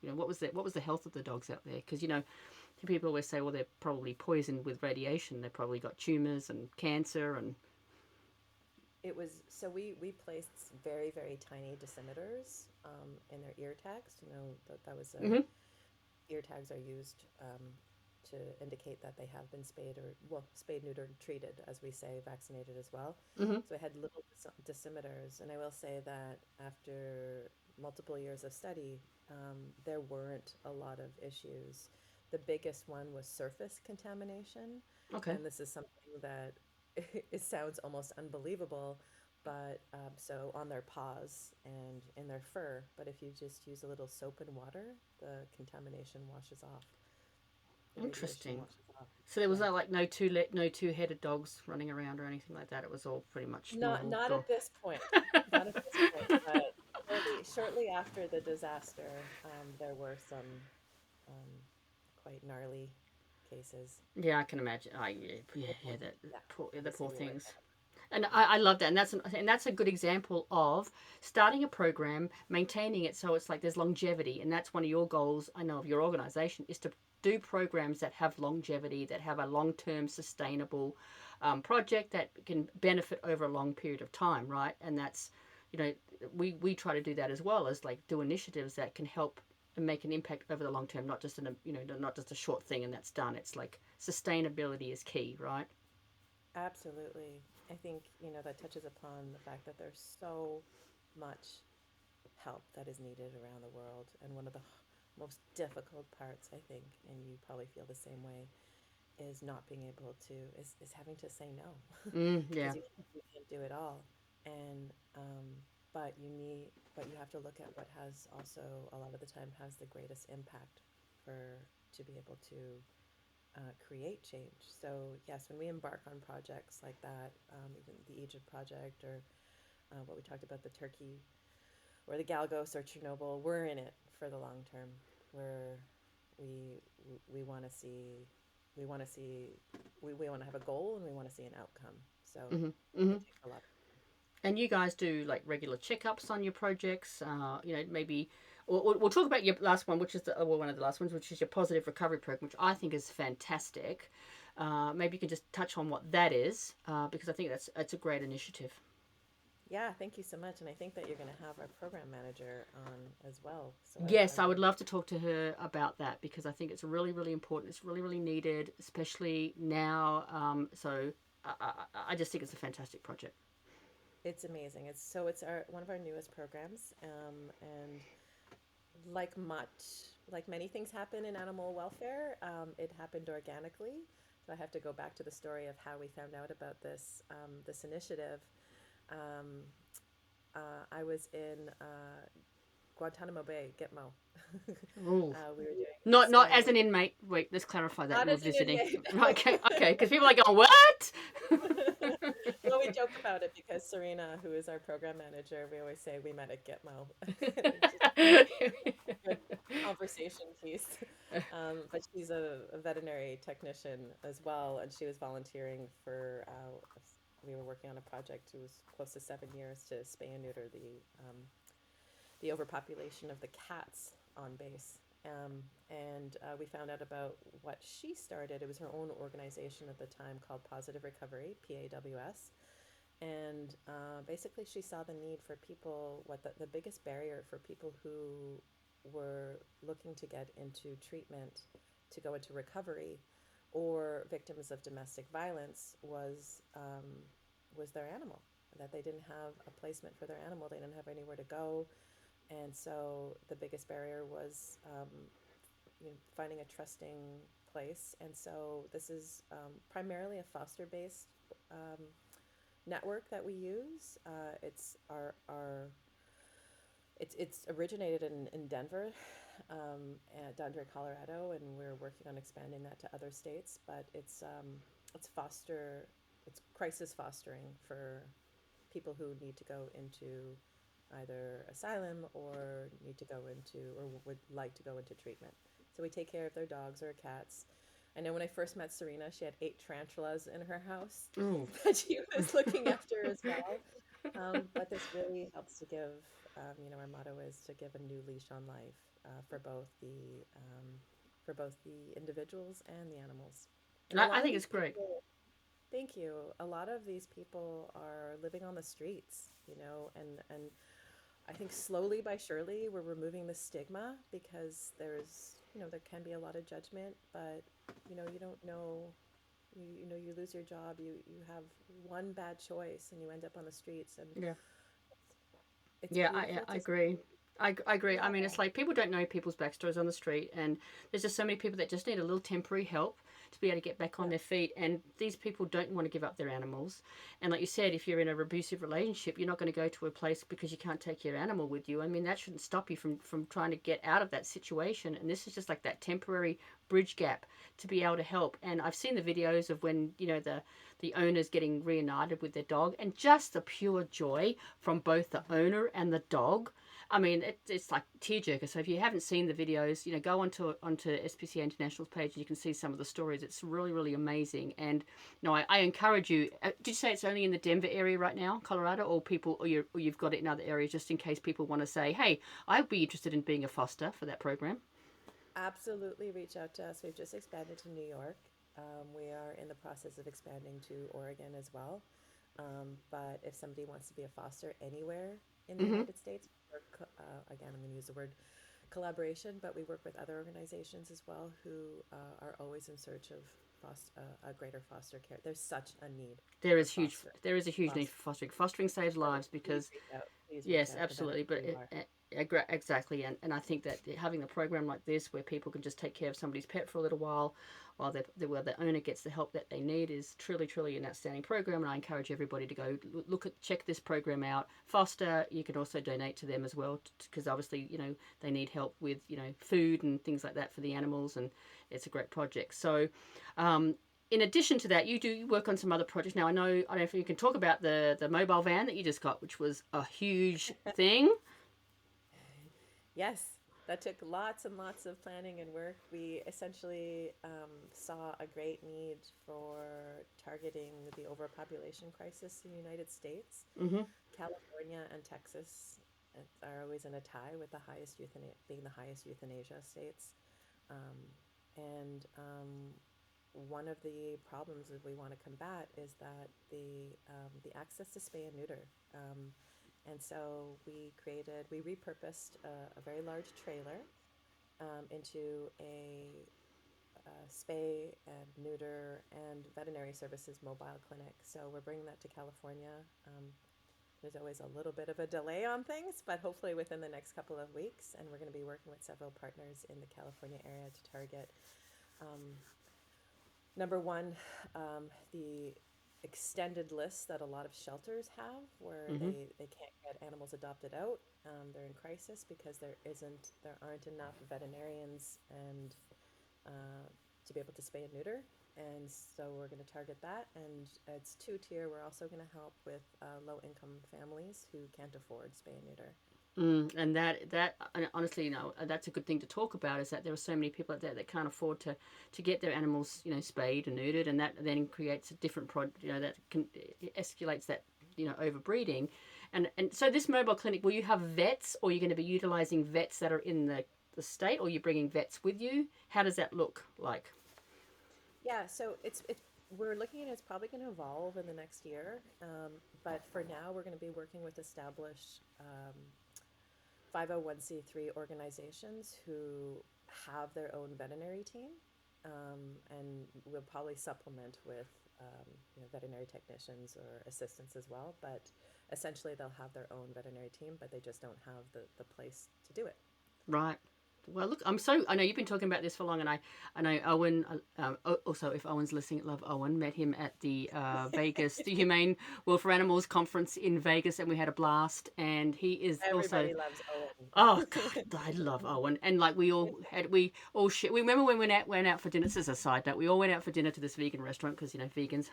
What was the health of the dogs out there? Because people always say, well, they're probably poisoned with radiation. They probably got tumors and cancer and. It was so we placed very very tiny dosimeters in their ear tags. That was a Mm-hmm. ear tags are used to indicate that they have been spayed or, well, spayed, neutered, treated, as we say, vaccinated as well. Mm-hmm. So I had little dosimeters, and I will say that after multiple years of study, there weren't a lot of issues. The biggest one was surface contamination, Okay. and this is something that it sounds almost unbelievable, but so on their paws and in their fur, but if you just use a little soap and water, the contamination washes off. The radiation Interesting. washes off. So there was Yeah. like no two-headed dogs running around or anything like that. It was all pretty much Not normal not dog. at this point. Not at this point, but shortly after the disaster, there were some um, quite gnarly cases. Yeah, I can imagine. Yeah, Yeah, the obviously poor we weren't things. there. And Yeah. I love that, and that's a good example of starting a program, maintaining it so it's like there's longevity, and that's one of your goals. I know of your organisation is to do programs that have longevity, that have a long-term sustainable project that can benefit over a long period of time, right? And that's, you know, we try to do that as well as like do initiatives that can help and make an impact over the long term, not just in a not just a short thing and that's done. It's like sustainability is key, right? Absolutely. I think, that touches upon the fact that there's so much help that is needed around the world. And one of the most difficult parts, I think, and you probably feel the same way, is not being able to, is having to say no, Yeah. because you can't do it all. And, but but you have to look at what has also, a lot of the time, has the greatest impact to be able to create change. So yes, when we embark on projects like that, even the Egypt project, or what we talked about, the Turkey or the Galgos or Chernobyl, we're in it for the long term. Where we we want to see we want to see we want to have a goal, and we want to see an outcome. So Hmm. Hmm. it takes a lot. And you guys do like regular checkups on your projects. Maybe we'll talk about your last one, which is one of the last ones, which is your positive recovery program, which I think is fantastic. Maybe you can just touch on what that is, because I think that's a great initiative. Yeah, thank you so much, and I think that you're going to have our program manager on as well. So I Yes, I would will. love to talk to her about that because I think it's really, really important. It's really, really needed, especially now. So I just think it's a fantastic project. It's amazing. It's our one of our newest programs, and like many things happen in animal welfare, it happened organically. So I have to go back to the story of how we found out about this initiative. Um, I was in Guantanamo Bay, Gitmo. Ooh. We were doing a Not as stingray. an inmate. Wait, let's clarify that Not you were as an visiting. inmate, Right, no. okay, okay, because people are going, what? Well, we joke about it because Serena, who is our program manager, we always say we met at Gitmo. Just good conversation piece. But she's a veterinary technician as well, and she was volunteering for. We were working on a project. It was close to 7 years to spay and neuter the overpopulation of the cats on base. And we found out about what she started. It was her own organization at the time called Positive Recovery, PAWS, And basically, she saw the need for people, what the biggest barrier for people who were looking to get into treatment, to go into recovery, or victims of domestic violence was their animal. That they didn't have a placement for their animal, they didn't have anywhere to go, and so the biggest barrier was finding a trusting place. And so this is primarily a foster-based network that we use. It's originated in Denver, Denver, Colorado, and we're working on expanding that to other states. But it's crisis fostering for people who need to go into either asylum or need to go into or would like to go into treatment. So we take care of their dogs or cats. I know when I first met Serena, she had 8 tarantulas in her house Oh. that she was looking after as well. But this really helps to give, our motto is to give a new leash on life for both the individuals and the animals. And a I lot of think these it's great. people, thank you. A lot of these people are living on the streets, and I think slowly by surely we're removing the stigma, because there can be a lot of judgment, but you don't know, you lose your job, you have one bad choice and you end up on the streets, and Yeah. it's Yeah, beautiful I to agree. see. I agree. I mean, Yeah. it's like people don't know people's backstories on the street, and there's just so many people that just need a little temporary help to be able to get back on Yeah. their feet. And these people don't want to give up their animals. And like you said, if you're in an abusive relationship, you're not going to go to a place because you can't take your animal with you. I mean, that shouldn't stop you from trying to get out of that situation. And this is just like that temporary bridge gap to be able to help. And I've seen the videos of when the owners getting reunited with their dog, and just the pure joy from both the owner and the dog. I mean, it's like tearjerker. So if you haven't seen the videos, go onto SPCA International's page and you can see some of the stories. It's really, really amazing. And I encourage you. Did you say it's only in the Denver area right now, Colorado, or you've got it in other areas, just in case people want to say, hey, I'd be interested in being a foster for that program? Absolutely, reach out to us. We've just expanded to New York. We are in the process of expanding to Oregon as well. But if somebody wants to be a foster anywhere in the Mm-hmm. United States, again, I'm going to use the word collaboration, but we work with other organizations as well who are always in search of a greater foster care. There's such a need for foster. There is a huge need foster. for fostering. Fostering saves So lives please because reach out. Please reach yes, out, no matter absolutely. who But you are. exactly, and I think that having a program like this where people can just take care of somebody's pet for a little while the owner gets the help that they need is truly, truly an outstanding program. And I encourage everybody to go check this program out. Foster, you can also donate to them as well, because obviously they need help with food and things like that for the animals, and it's a great project. So. In addition to that, you work on some other projects. Now, I don't know if you can talk about the mobile van that you just got, which was a huge thing. Yes, that took lots and lots of planning and work. We essentially saw a great need for targeting the overpopulation crisis in the United States. Mm-hmm. California and Texas are always in a tie with being the highest euthanasia states. Um, and one of the problems that we want to combat is that the access to spay and neuter. And so we repurposed a very large trailer into a spay and neuter and veterinary services mobile clinic. So we're bringing that to California. There's always a little bit of a delay on things, but hopefully within the next couple of weeks. And we're going to be working with several partners in the California area to target, number one, the extended lists that a lot of shelters have where Mm-hmm. they can't get animals adopted out. They're in crisis because there aren't enough veterinarians and to be able to spay and neuter. And so we're going to target that. And it's 2-tier. We're also going to help with low income families who can't afford spay and neuter. And and honestly, that's a good thing to talk about. Is that there are so many people out there that can't afford to get their animals, spayed and neutered, and that then creates a different that can it escalates that overbreeding, and so this mobile clinic, will you have vets, or are you going to be utilizing vets that are in the state, or are you bringing vets with you? How does that look like? Yeah, so it's we're looking at it's probably going to evolve in the next year. But for now, we're going to be working with established 501c3 organizations who have their own veterinary team. And we'll probably supplement with veterinary technicians or assistants as well. But essentially, they'll have their own veterinary team, but they just don't have the place to do it. Right. Well, look, I know you've been talking about this for long, and I know Owen. Also, if Owen's listening, love Owen. Met him at the Vegas, the Humane World for Animals conference in Vegas, and we had a blast. And he is also. Everybody loves Oh Owen. God, I love Owen, and like we all shit. We remember when we went out for dinner. This is a side note. We all went out for dinner to this vegan restaurant because vegans.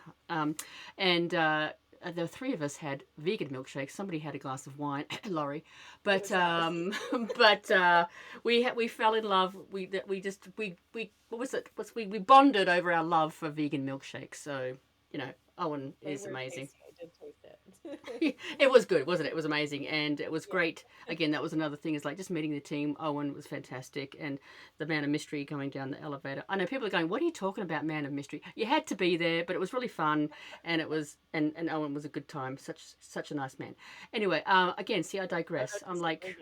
And the three of us had vegan milkshakes. Somebody had a glass of wine, Lori, but we fell in love. We what was it? We bonded over our love for vegan milkshakes. So Owen They is were amazing. tasty. I did taste it. It was good, wasn't it? It was amazing, and it was great. Again, that was another thing. Is like just meeting the team. Owen was fantastic, and the Man of Mystery going down the elevator. I know people are going, "What are you talking about, Man of Mystery?" You had to be there, but it was really fun, and it was, and Owen was a good time. Such a nice man. Anyway, again, see, I digress. I'm like,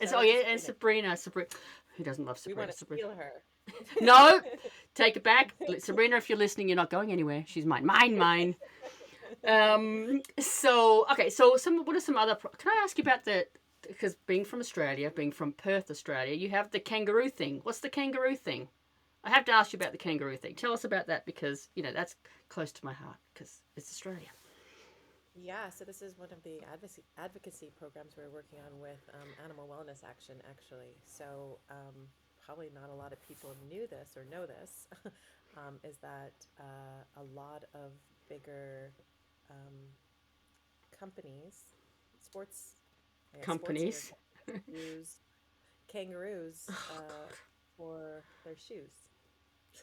Shout out to and Sabrina. Sabrina. Who doesn't love We Sabrina? want to Sabrina. steal her. No, take it back, Sabrina. If you're listening, you're not going anywhere. She's mine, mine. So okay, so what are some other? Can I ask you about because being from Australia, being from Perth, Australia, you have the kangaroo thing. What's the kangaroo thing? I have to ask you about the kangaroo thing. Tell us about that because that's close to my heart because it's Australia. Yeah, so this is one of the advocacy programs we're working on with Animal Wellness Action, actually. So probably not a lot of people knew this or know this, is that a lot of bigger um, companies, sports, I guess sports gear Companies. companies use kangaroos for their shoes.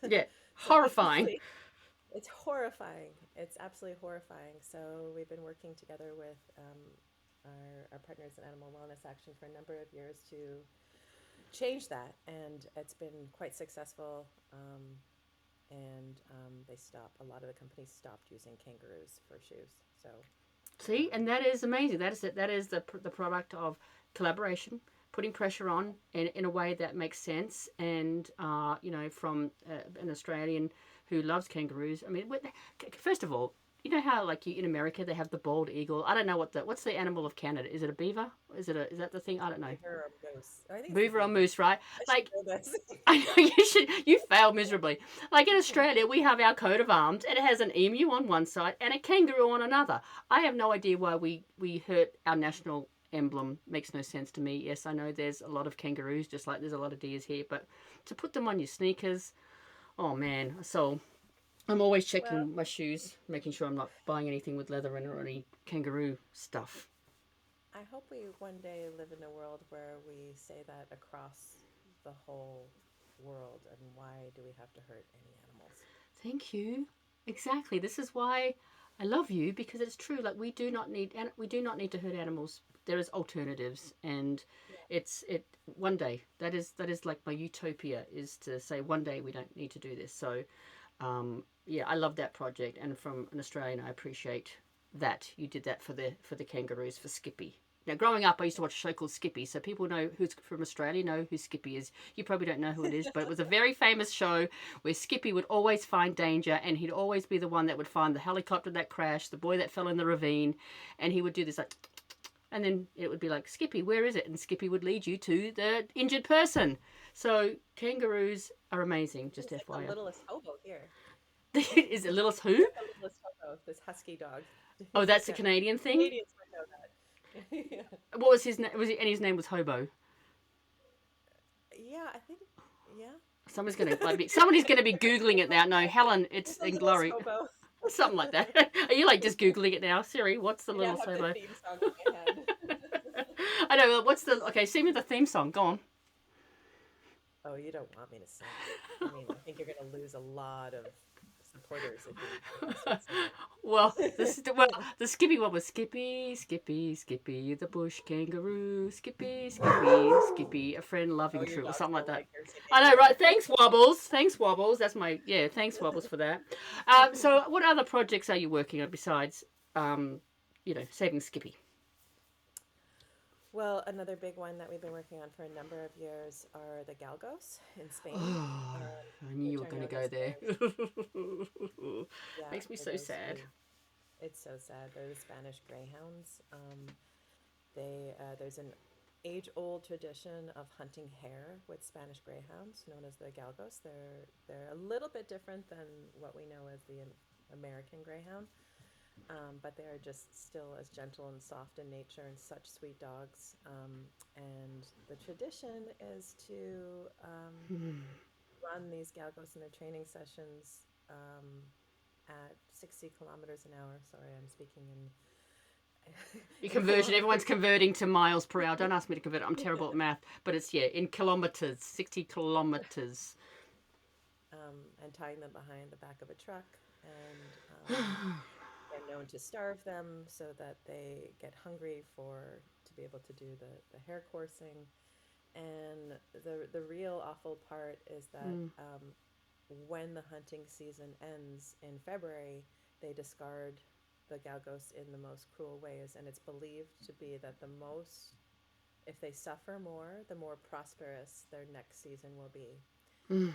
Yeah, So horrifying. basically, it's horrifying. It's absolutely horrifying. So we've been working together with our partners in Animal Wellness Action for a number of years to change that, and it's been quite successful. They stopped. A lot of the companies stopped using kangaroos for shoes. So See, um, and that is amazing. That is it. That is the product of collaboration, putting pressure on in a way that makes sense. And from an Australian who loves kangaroos. I mean, first of all, you know how like in America they have the bald eagle. I don't know what's the animal of Canada. Is it a beaver? Is that the thing? I don't know. beaver or moose. I think it's the Beaver or beaver. moose, right? I should Like know this. I know you should. You failed miserably. Like in Australia, we have our coat of arms. And it has an emu on one side and a kangaroo on another. I have no idea why we hurt our national emblem. Makes no sense to me. Yes, I know there's a lot of kangaroos, just like there's a lot of deers here. But to put them on your sneakers, oh man. So I'm always Well, checking my shoes, making sure I'm not buying anything with leather in or any kangaroo stuff. I hope we one day live in a world where we say that across the whole world. And why do we have to hurt any animals? Thank you. Exactly. This is why I love you because it's true. Like we do not need to hurt animals. There is alternatives, and Yeah. it one day that is like my utopia is to say one day we don't need to do this. So yeah, I love that project, and from an Australian, I appreciate that you did that for the kangaroos for Skippy. Now, growing up, I used to watch a show called Skippy, so people know who's from Australia know who Skippy is. You probably don't know who it is, but it was a very famous show where Skippy would always find danger, and he'd always be the one that would find the helicopter that crashed, the boy that fell in the ravine, and he would do this like, and then it would be like, Skippy, where is it? And Skippy would lead you to the injured person. So kangaroos are amazing, just He's like the FYI. littlest hobo here. Is it Lilith He's who? like the littlest hobo, this husky dog. Oh, that's a Yeah. Canadian thing. Canadians would know that. Yeah. What was his name? And his name was Hobo. Yeah, I think, yeah. Somebody's gonna be googling it now. No, Helen, He's it's the in littlest Glory, hobo. something like that. Are you like just googling it now, Siri? What's the Yeah, little I have the Hobo? theme song in my head. I know. What's the okay? Sing me the theme song. Go on. Oh, you don't want me to sing. I mean, I think you're going to lose a lot of supporters, if the best way to Well, say the Skippy one was Skippy, Skippy, Skippy, the bush kangaroo, Skippy, Skippy, Skippy, a friend Oh, loving your true, or dogs something like will that. like your singing. I know, Yeah. right? Thanks, Wobbles. Thanks, Wobbles. That's my Thanks, Wobbles, for that. So, what other projects are you working on besides, um, saving Skippy? Well, another big one that we've been working on for a number of years are the galgos in Spain, Oh, um, I knew you which were are going to known go as there. yeah, Makes me for so those sad. who, it's so sad. They're the Spanish greyhounds. There's an age-old tradition of hunting hare with Spanish greyhounds, known as the galgos. They're a little bit different than what we know as the American greyhound, but they are just still as gentle and soft in nature and such sweet dogs. And the tradition is to run these galgos in their training sessions at 60 kilometers an hour. Sorry, I'm speaking Your in conversion, everyone's kilometers. converting to miles per hour. Don't ask me to convert it. I'm terrible at math. But it's, in kilometers, 60 kilometers. And tying them behind the back of a truck. And they're known to starve them so that they get hungry to be able to do the hair coursing. And the real awful part is that when the hunting season ends in February, they discard the galgos in the most cruel ways, and it's believed to be that if they suffer more, the more prosperous their next season will be. And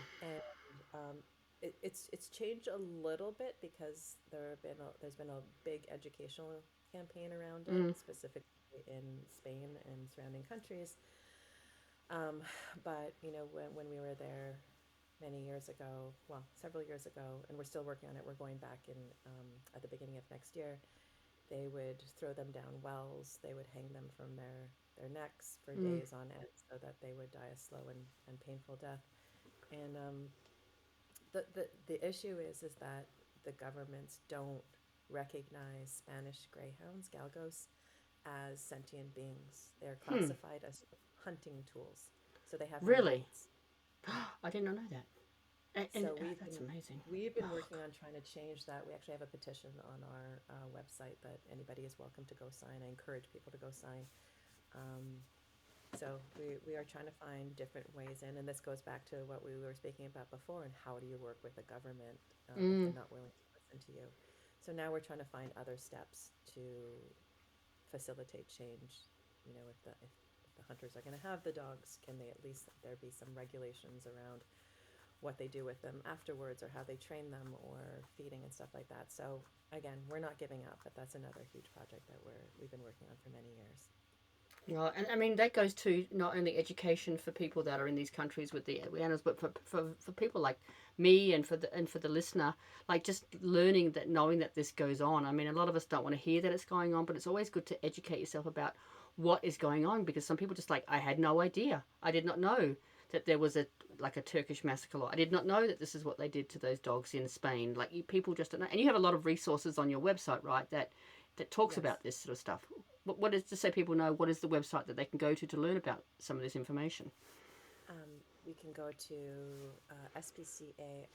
it's changed a little bit because there's been a big educational campaign around it, specifically in Spain and surrounding countries. Um, but when we were there many years ago, well, several years ago, and we're still working on it. We're going back in at the beginning of next year. They would throw them down wells. They would hang them from their necks for days on end, so that they would die a slow and painful death. And the issue is that the governments don't recognize Spanish greyhounds, galgos, as sentient beings. They're classified as hunting tools, so they have no Really? rights. I did not know that. And So that's amazing. we've been working on trying to change that. We actually have a petition on our website that anybody is welcome to go sign. I encourage people to go sign. Um, so we are trying to find different ways in, and this goes back to what we were speaking about before. And how do you work with the government if they're not willing to listen to you? So now we're trying to find other steps to facilitate change. If the hunters are going to have the dogs, can they at least there be some regulations around what they do with them afterwards, or how they train them, or feeding and stuff like that. So again, we're not giving up, but that's another huge project that we've been working on for many years. Yeah, and I mean that goes to not only education for people that are in these countries with the animals, but for people like me and for the listener, like just learning that, knowing that this goes on. I mean, a lot of us don't want to hear that it's going on, but it's always good to educate yourself about what is going on, because some people just like, I had no idea, I did not know that there was a Turkish massacre law. I did not know that this is what they did to those dogs in Spain. Like people just don't know, and you have a lot of resources on your website, right? That talks Yes. about this sort of stuff. What is, just so people know, what is the website that they can go to learn about some of this information? We can go to SPCAI.org,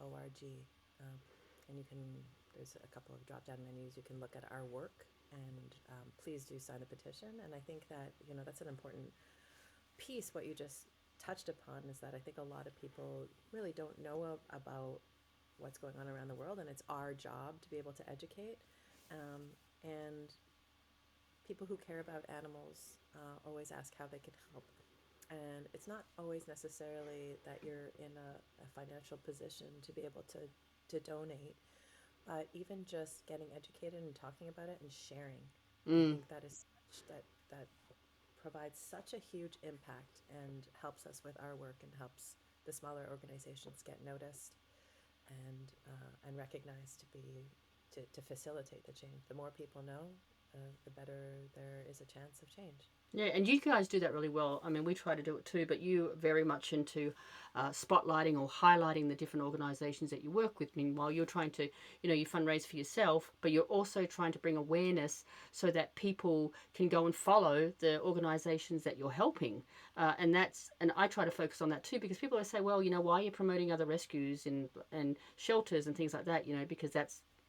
O-R-G, and there's a couple of drop down menus. You can look at our work, and please do sign a petition. And I think that, that's an important piece. What you just touched upon is that I think a lot of people really don't know about what's going on around the world, and it's our job to be able to educate. And people who care about animals always ask how they can help. And it's not always necessarily that you're in a financial position to be able to donate, but even just getting educated and talking about it and sharing. I think that is that provides such a huge impact and helps us with our work and helps the smaller organizations get noticed and recognized to facilitate the change. The more people know, the better there is a chance of change. Yeah, and you guys do that really well. I mean, we try to do it too, but you are very much into spotlighting or highlighting the different organisations that you work with. Meanwhile, you're trying to, you fundraise for yourself, but you're also trying to bring awareness so that people can go and follow the organisations that you're helping. And I try to focus on that too, because people always say, well, why are you promoting other rescues and shelters and things like that? Because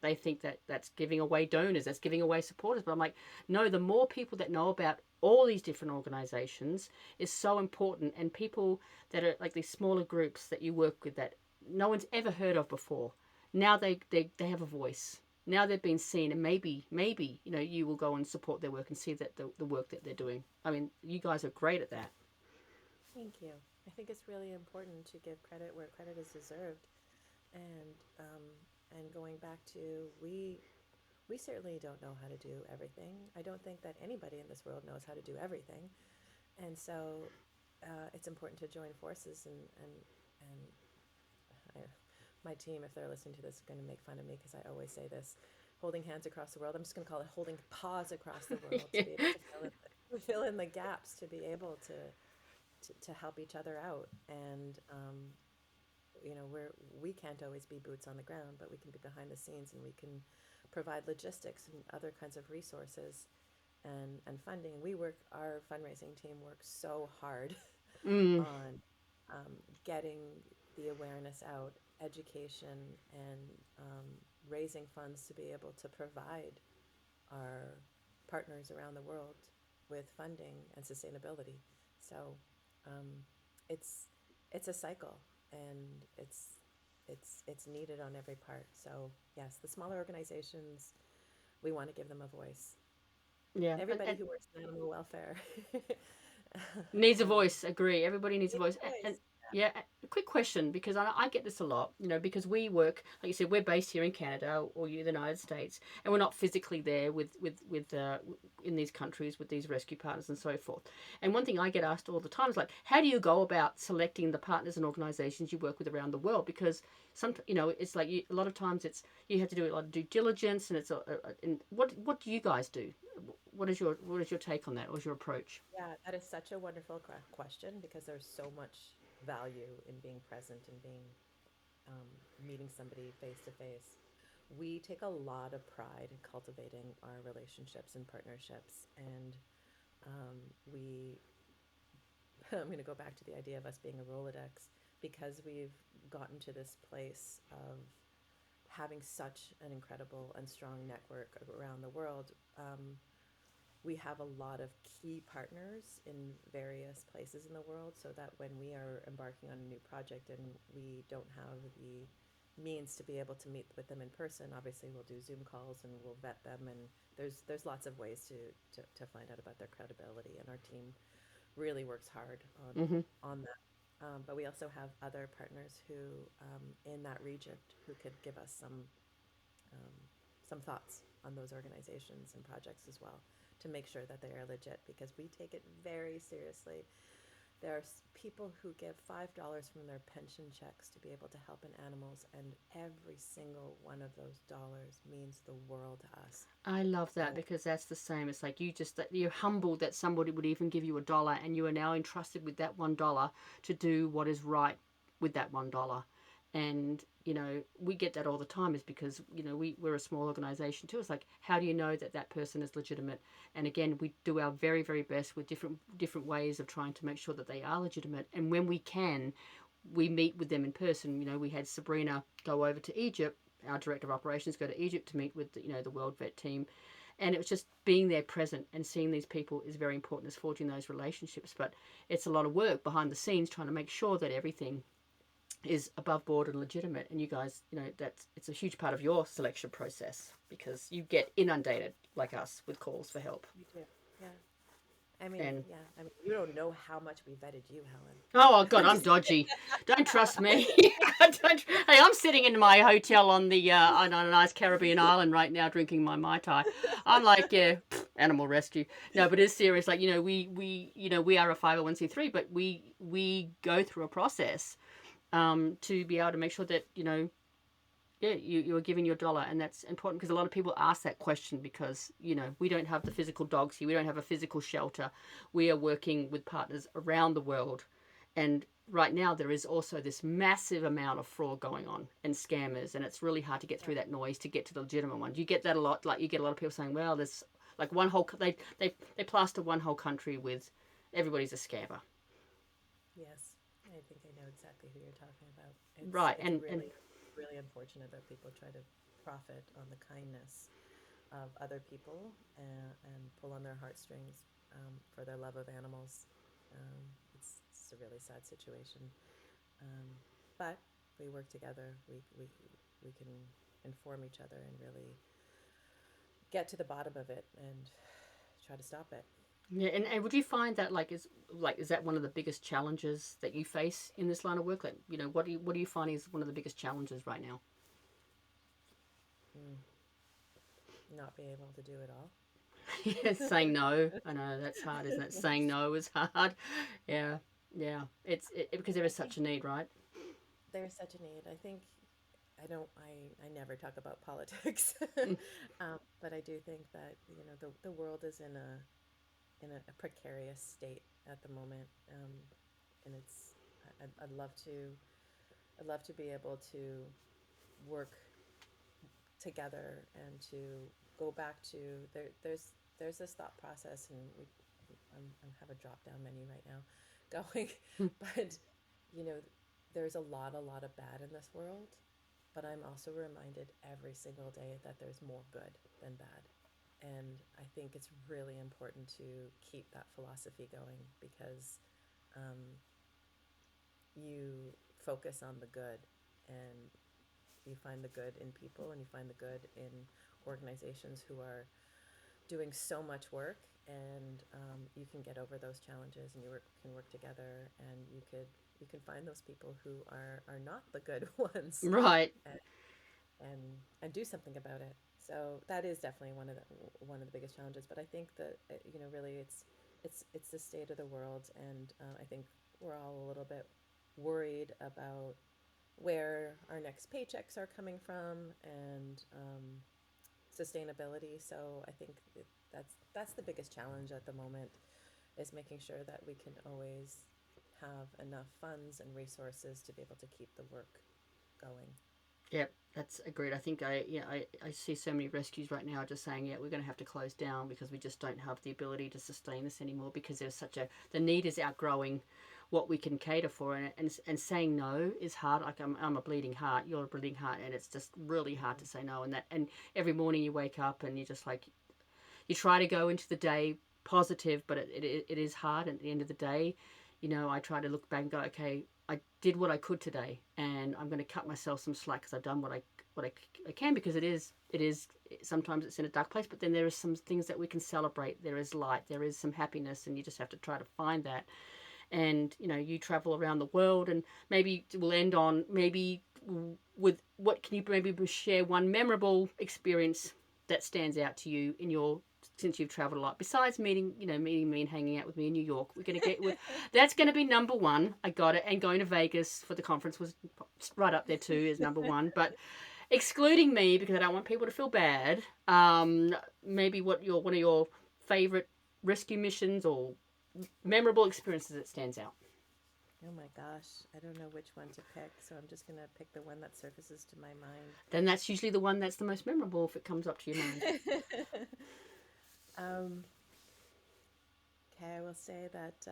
they think that that's giving away donors, that's giving away supporters. But I'm like, no, the more people that know about all these different organizations is so important. And people that are like these smaller groups that you work with that no one's ever heard of before, now they have a voice. Now they've been seen, and maybe you will go and support their work and see that the work that they're doing. I mean, you guys are great at that. Thank you. I think it's really important to give credit where credit is deserved, and going back to we certainly don't know how to do everything. I don't think that anybody in this world knows how to do everything, and so it's important to join forces and I, my team, if they're listening to this, are going to make fun of me because I always say this: holding hands across the world. I'm just going to call it holding paws across the world to be able to fill in the gaps, to be able to help each other out. And we can't always be boots on the ground, but we can be behind the scenes, and we can provide logistics and other kinds of resources and funding. Our fundraising team works so hard Mm. on getting the awareness out, education, and raising funds to be able to provide our partners around the world with funding and sustainability. So um, it's it's a cycle, and it's needed on every part. So yes, the smaller organizations, we want to give them a voice. Yeah, Everybody who works in animal welfare needs a um, voice. Agree. Everybody needs a needs voice. a And voice. yeah, a quick question, because I get this a lot. Because we work, like you said, we're based here in Canada or you, the United States, and we're not physically there with in these countries with these rescue partners and so forth. And one thing I get asked all the time is like, how do you go about selecting the partners and organisations you work with around the world? Because it's like a lot of times you have to do a lot of due diligence, and and what do you guys do? What is your take on that? What's your approach? Yeah, that is such a wonderful question because there's so much value in being present and um, meeting somebody face to face. We take a lot of pride in cultivating our relationships and partnerships, and we I'm going to go back to the idea of us being a Rolodex because we've gotten to this place of having such an incredible and strong network around the world. We have a lot of key partners in various places in the world, so that when we are embarking on a new project and we don't have the means to be able to meet with them in person, obviously we'll do Zoom calls and we'll vet them, and there's lots of ways to find out about their credibility, and our team really works hard Mm-hmm. on that. But we also have other partners who in that region who could give us um, some thoughts on those organizations and projects as well, to make sure that they are legit, because we take it very seriously. There are people who give $5 from their pension checks to be able to help in animals, and every single one of those dollars means the world to us. I love that, So because that's the same. It's like that you're humbled that somebody would even give you $1, and you are now entrusted with that $1 to do what is right with that $1. And we get that all the time, is because we're a small organization too. It's like, how do you know that that person is legitimate? And again, we do our very, very best with different ways of trying to make sure that they are legitimate. And when we can, we meet with them in person. We had Sabrina go over to Egypt, our director of operations go to Egypt to meet with the World Vet team, and it was just being there present and seeing these people is very important, as forging those relationships. But it's a lot of work behind the scenes trying to make sure that everything is above board and legitimate. And you guys, it's a huge part of your selection process, because you get inundated like us with calls for help. we do, yeah. And I mean, you don't know how much we vetted you, oh God, Helen. I'm dodgy. Don't trust me. Don't. Hey, I'm sitting in my hotel on a nice Caribbean island right now, drinking my Mai Tai. I'm like, yeah, animal rescue. No, but it's serious. Like, we are a 501(c)(3), but we go through a process to be able to make sure that Yeah, you are giving your dollar, and that's important because a lot of people ask that question because we don't have the physical dogs here, we don't have a physical shelter. We are working with partners around the world, and right now there is also this massive amount of fraud going on and scammers, and it's really hard to get Yeah. through that noise to get to the legitimate ones. You get that a lot, like you get a lot of people saying, "Well, there's like one whole they plaster one whole country with everybody's a scammer." Yes, I think I know exactly who you're talking about. Right, It's and really really unfortunate that people try to profit on the kindness of other people and pull on their heartstrings for their love of animals. It's a really sad situation. Um, but we work together. We can inform each other and really get to the bottom of it and try to stop it. yeah, and would you find that is that one of the biggest challenges that you face in this line of work? Like, what do you find is one of the biggest challenges right now? Mm, not be able to do it all. Yeah, saying no. I know that's hard, isn't it? Saying no is hard. Yeah, yeah. Because there I is think such a need, right? there's such a need. I think I don't. I never talk about politics, Mm. but I do think that the world is in a precarious state at the moment, and I'd love to be able to work together and to go back to there's this thought process, and I have a drop down menu right now going, but you know there's a lot of bad in this world, but I'm also reminded every single day that there's more good than bad. And I think it's really important to keep that philosophy going because um, you focus on the good and you find the good in people and you find the good in organizations who are doing so much work, and you can get over those challenges and can work together, and you can find those people who are not the good ones, Right. and and and do something about it. So that is definitely one of the biggest challenges. But I think that really it's the state of the world, and I think we're all a little bit worried about where our next paychecks are coming from and sustainability. So I think that's the biggest challenge at the moment is making sure that we can always have enough funds and resources to be able to keep the work going. Yep, that's agreed. I think I see so many rescues right now just saying, yeah, we're going to have to close down because we just don't have the ability to sustain this anymore because there's such a the need is outgrowing what we can cater for, and saying no is hard. Like I'm a bleeding heart, you're a bleeding heart, and it's just really hard to say no. And every morning you wake up and you just like you try to go into the day positive, but it is hard. And at the end of the day, I try to look back and go, okay, I did what I could today, and I'm going to cut myself some slack because I've done what I can because it is sometimes it's in a dark place, but then there are some things that we can celebrate. There is light, there is some happiness, and you just have to try to find that. And you travel around the world, and maybe we'll end on maybe with what can you maybe share one memorable experience that stands out to you in your since you've traveled a lot besides meeting me and hanging out with me in New York. We're going to get with that's going to be number one. I got it. And going to Vegas for the conference was right up there too as number one, but excluding me because I don't want people to feel bad. Maybe what your one of your favorite rescue missions or memorable experiences that stands out. Oh my gosh, I don't know which one to pick, so I'm just gonna pick the one that surfaces to my Then that's usually the one that's the most memorable if it comes up to your mind. mind. um, okay, I will say that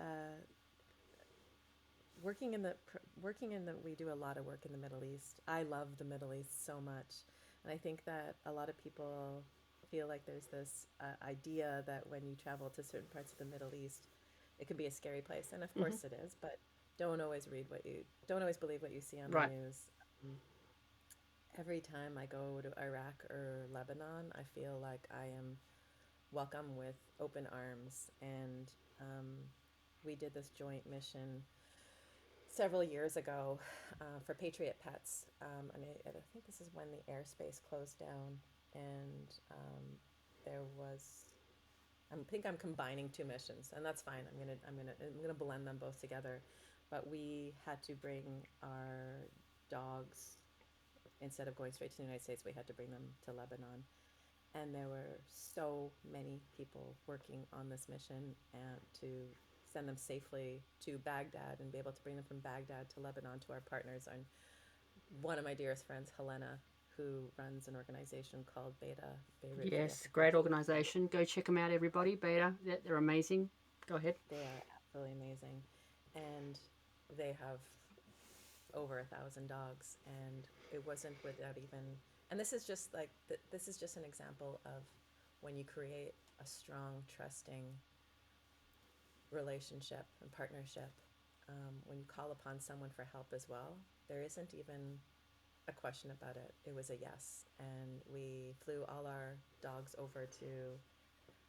we do a lot of work in the Middle East. I love the Middle East so much, and I think that a lot of people feel like there's this idea that when you travel to certain parts of the Middle East, it can be a scary place, and of Hmm. course it is. But don't always believe what you see on the Right. news. Um, every time I go to Iraq or Lebanon, I feel like I am welcome with open arms, and we did this joint mission several years ago for Patriot Pets, and I think this is when the airspace closed down, and there was. I think I'm combining two missions, and that's fine. I'm gonna blend them both together. But we had to bring our dogs instead of going straight to the United States, we had to bring them to Lebanon. And there were so many people working on this mission and to send them safely to Baghdad and be able to bring them from Baghdad to Lebanon to our partners. And one of my dearest friends, Helena, who runs an organization called Beta, Beirut for the Yes, African great Sheep. organization. Go check them out, everybody. Beta, they're amazing. Go ahead. They are absolutely amazing. And they have over 1,000 dogs. And it wasn't without even, and this is just like, this is just an example of when you create a strong, trusting relationship and partnership, when you call upon someone for help as well, there isn't even a question about it. It was a yes. And we flew all our dogs over to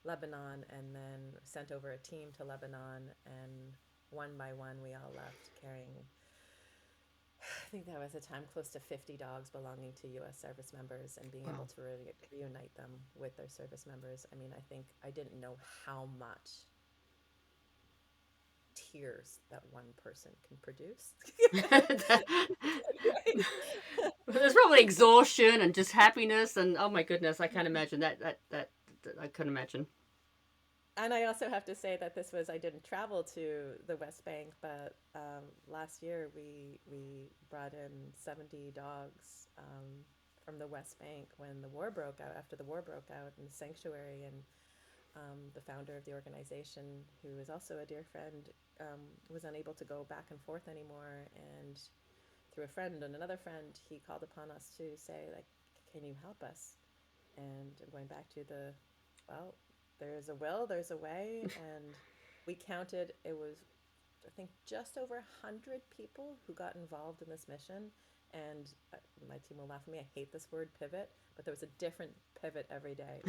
Lebanon and then sent over a team to Lebanon. And one by one, we all left carrying, I think that was a time, close to 50 dogs belonging to U.S. service members and being Wow. able to reunite them with their service members. I mean, I think I didn't know how much tears that one person can produce. There's probably exhaustion and just happiness, and oh my goodness, I can't imagine that I couldn't imagine. And I also have to say that this was, I didn't travel to the West Bank, but last year we brought in 70 dogs from the West Bank when the war broke out, after the war broke out in the sanctuary. And the founder of the organization, who is also a dear friend, was unable to go back and forth anymore. And through a friend and another friend, he called upon us to say, like, can you help us? And going back to the, well, there's a will, there's a way. And we counted, it was, I think, just over 100 people who got involved in this mission. And my team will laugh at me. I hate this word pivot, but there was a different pivot every day.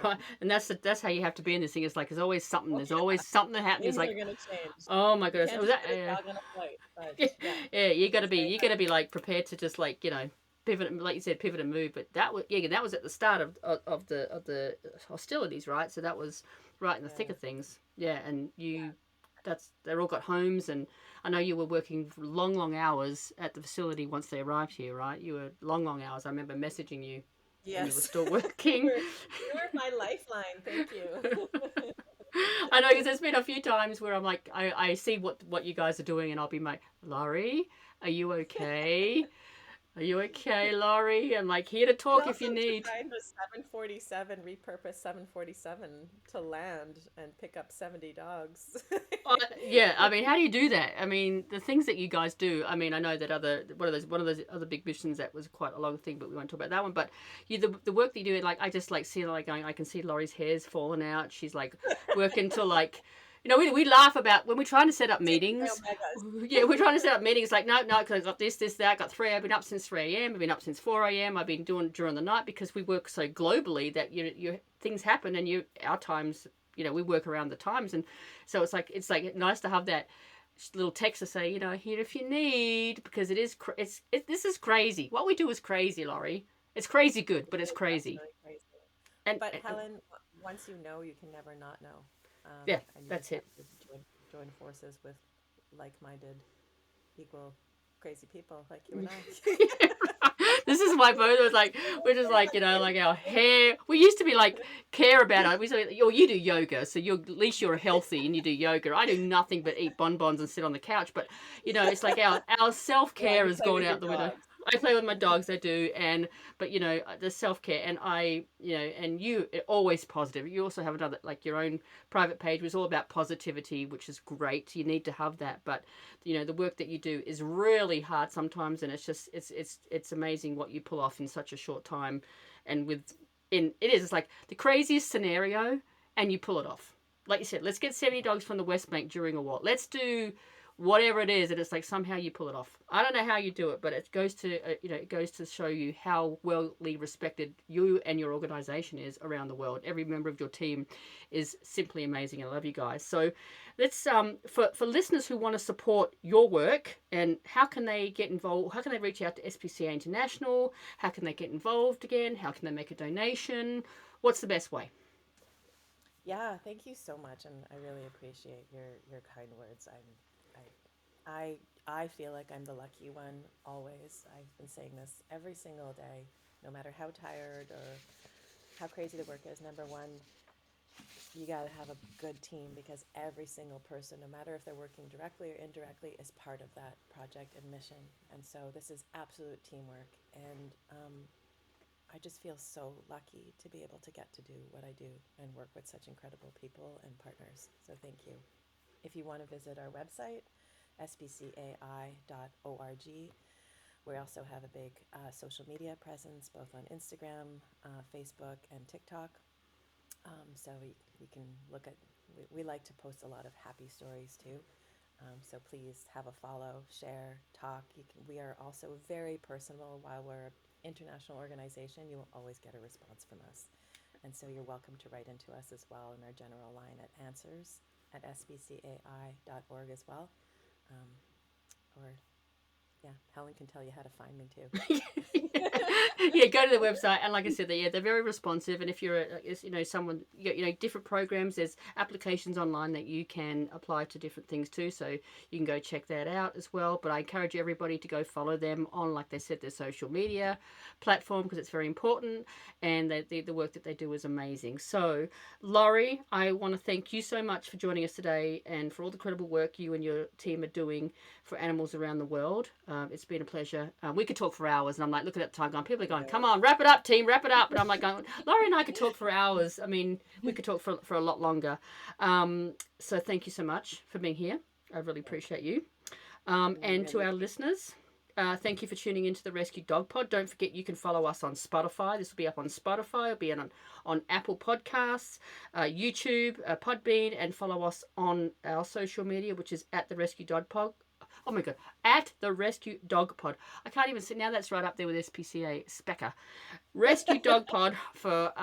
Right, and that's how you have to be in this thing. It's like there's always something. There's always something that happens. It's Things like, are going to change. oh my You goodness, can't was just that? put a dog on a flight, but yeah, Yeah, it's very you hard. gotta be like prepared to just like pivot, like you said, pivot and move. But that was at the start of the hostilities, right? So that was right in the thick Yeah, of things. Yeah, and they're all got homes, and I know you were working long hours at the facility once they arrived here, right? You were long hours. I remember messaging you, and you were yes, still you working. were you were my lifeline. Thank you. I know because there's been a few times where I'm like, I see what you guys are doing, and I'll be like, Laurie, are you okay? Are you okay, Laurie? I'm like here to And talk if also you to need. find a 747, repurpose 747 to land and pick up 70 dogs. Yeah, I mean, how do you do that? I mean, the things that you guys do. I mean, I know that one of those other big missions that was quite a long thing, but we won't talk about that one. But the work that you do, like I just like see like going, I can see Laurie's hair's falling out. She's like working to like. We laugh about when we're trying to set up Taking my meetings. omegas. Yeah, we're trying to set up meetings. Like, no, because I've got this, that. I've got three. I've been up since 3 a.m. I've been up since 4 a.m. I've been doing during the night because we work so globally that you things happen and our times. We work around the times, and so it's like nice to have that little text to say, here if you need, because this is crazy. What we do is crazy, Laurie. It's crazy good, but it's It's crazy. absolutely crazy. But And Helen, once you know, you can never not know. yeah, And you just that's have it. to join forces with like-minded, equal, crazy people like you and I. This is why both of us like we're just like like our hair. We used to be like care about it. We used to be, you do yoga, so at least you're healthy and you do yoga. I do nothing but eat bonbons and sit on the couch. But it's like our self While care you has play gone with your out the window. dogs. I play with my dogs, I do, but the self care, and and you always positive. You also have another like your own private page, which is all about positivity, which is great. You need to have that, but the work that you do is really hard sometimes, and it's just it's amazing what you pull off in such a short time, and it's like the craziest scenario, and you pull it off. Like you said, let's get 70 dogs from the West Bank during a war. Let's do whatever it is, and it's like somehow you pull it off. I don't know how you do it, but it goes to it goes to show you how wellly respected you and your organization is around the world. Every member of your team is simply amazing. I love you guys. So let's for listeners who want to support your work, and how can they get involved? How can they reach out to SPCA International? How can they get involved again? How can they make a donation? What's the best way? Yeah, thank you so much, and I really appreciate your kind words. I feel like I'm the lucky one always. I've been saying this every single day, no matter how tired or how crazy the work is. Number one, you got to have a good team because every single person, no matter if they're working directly or indirectly, is part of that project and mission. And so this is absolute teamwork. And I just feel so lucky to be able to get to do what I do and work with such incredible people and partners. So thank you. If you want to visit our website, spcai.org, we also have a big social media presence, both on Instagram, Facebook, and TikTok. So we can look at, we like to post a lot of happy stories too. So please have a follow, share, talk. We are also very personable. While we're an international organization, you will always get a response from us. And so you're welcome to write into us as well in our general line at answers@spcai.org as well. Or, yeah, Helen can tell you how to find me too. Yeah, go to the website, and like I said, they're very responsive. And if you're someone, different programs, there's applications online that you can apply to different things too, so you can go check that out as well. But I encourage everybody to go follow them on, like they said, their social media platform, because it's very important, and the work that they do is amazing. So Lori, I want to thank you so much for joining us today and for all the incredible work you and your team are doing for animals around the world. It's been a pleasure. We could talk for hours, and I'm like looking at the time going, people are going, come on, wrap it up, team, wrap it up. And I'm like going, Lori and I could talk for hours. I mean, we could talk for a lot longer. So thank you so much for being here. I really appreciate you. And to our listeners, thank you for tuning into the Rescue Dog Pod. Don't forget you can follow us on Spotify. This will be up on Spotify. It'll be on Apple Podcasts, YouTube, Podbean, and follow us on our social media, which is at the Rescue Dog Pod. Oh my God, at the Rescue Dog Pod. I can't even see now. That's right up there with SPCA SPCA. Rescue Dog Pod for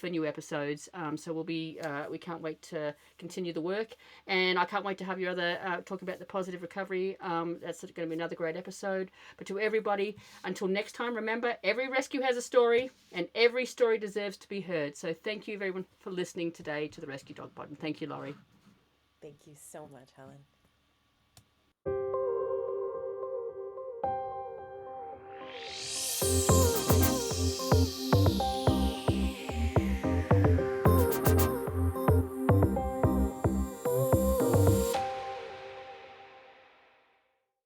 new episodes. So we can't wait to continue the work, and I can't wait to have your other talk about the positive recovery. That's going to be another great episode. But to everybody, until next time, remember every rescue has a story, and every story deserves to be heard. So thank you everyone for listening today to the Rescue Dog Pod, and thank you, Lori. Thank you so much, Helen.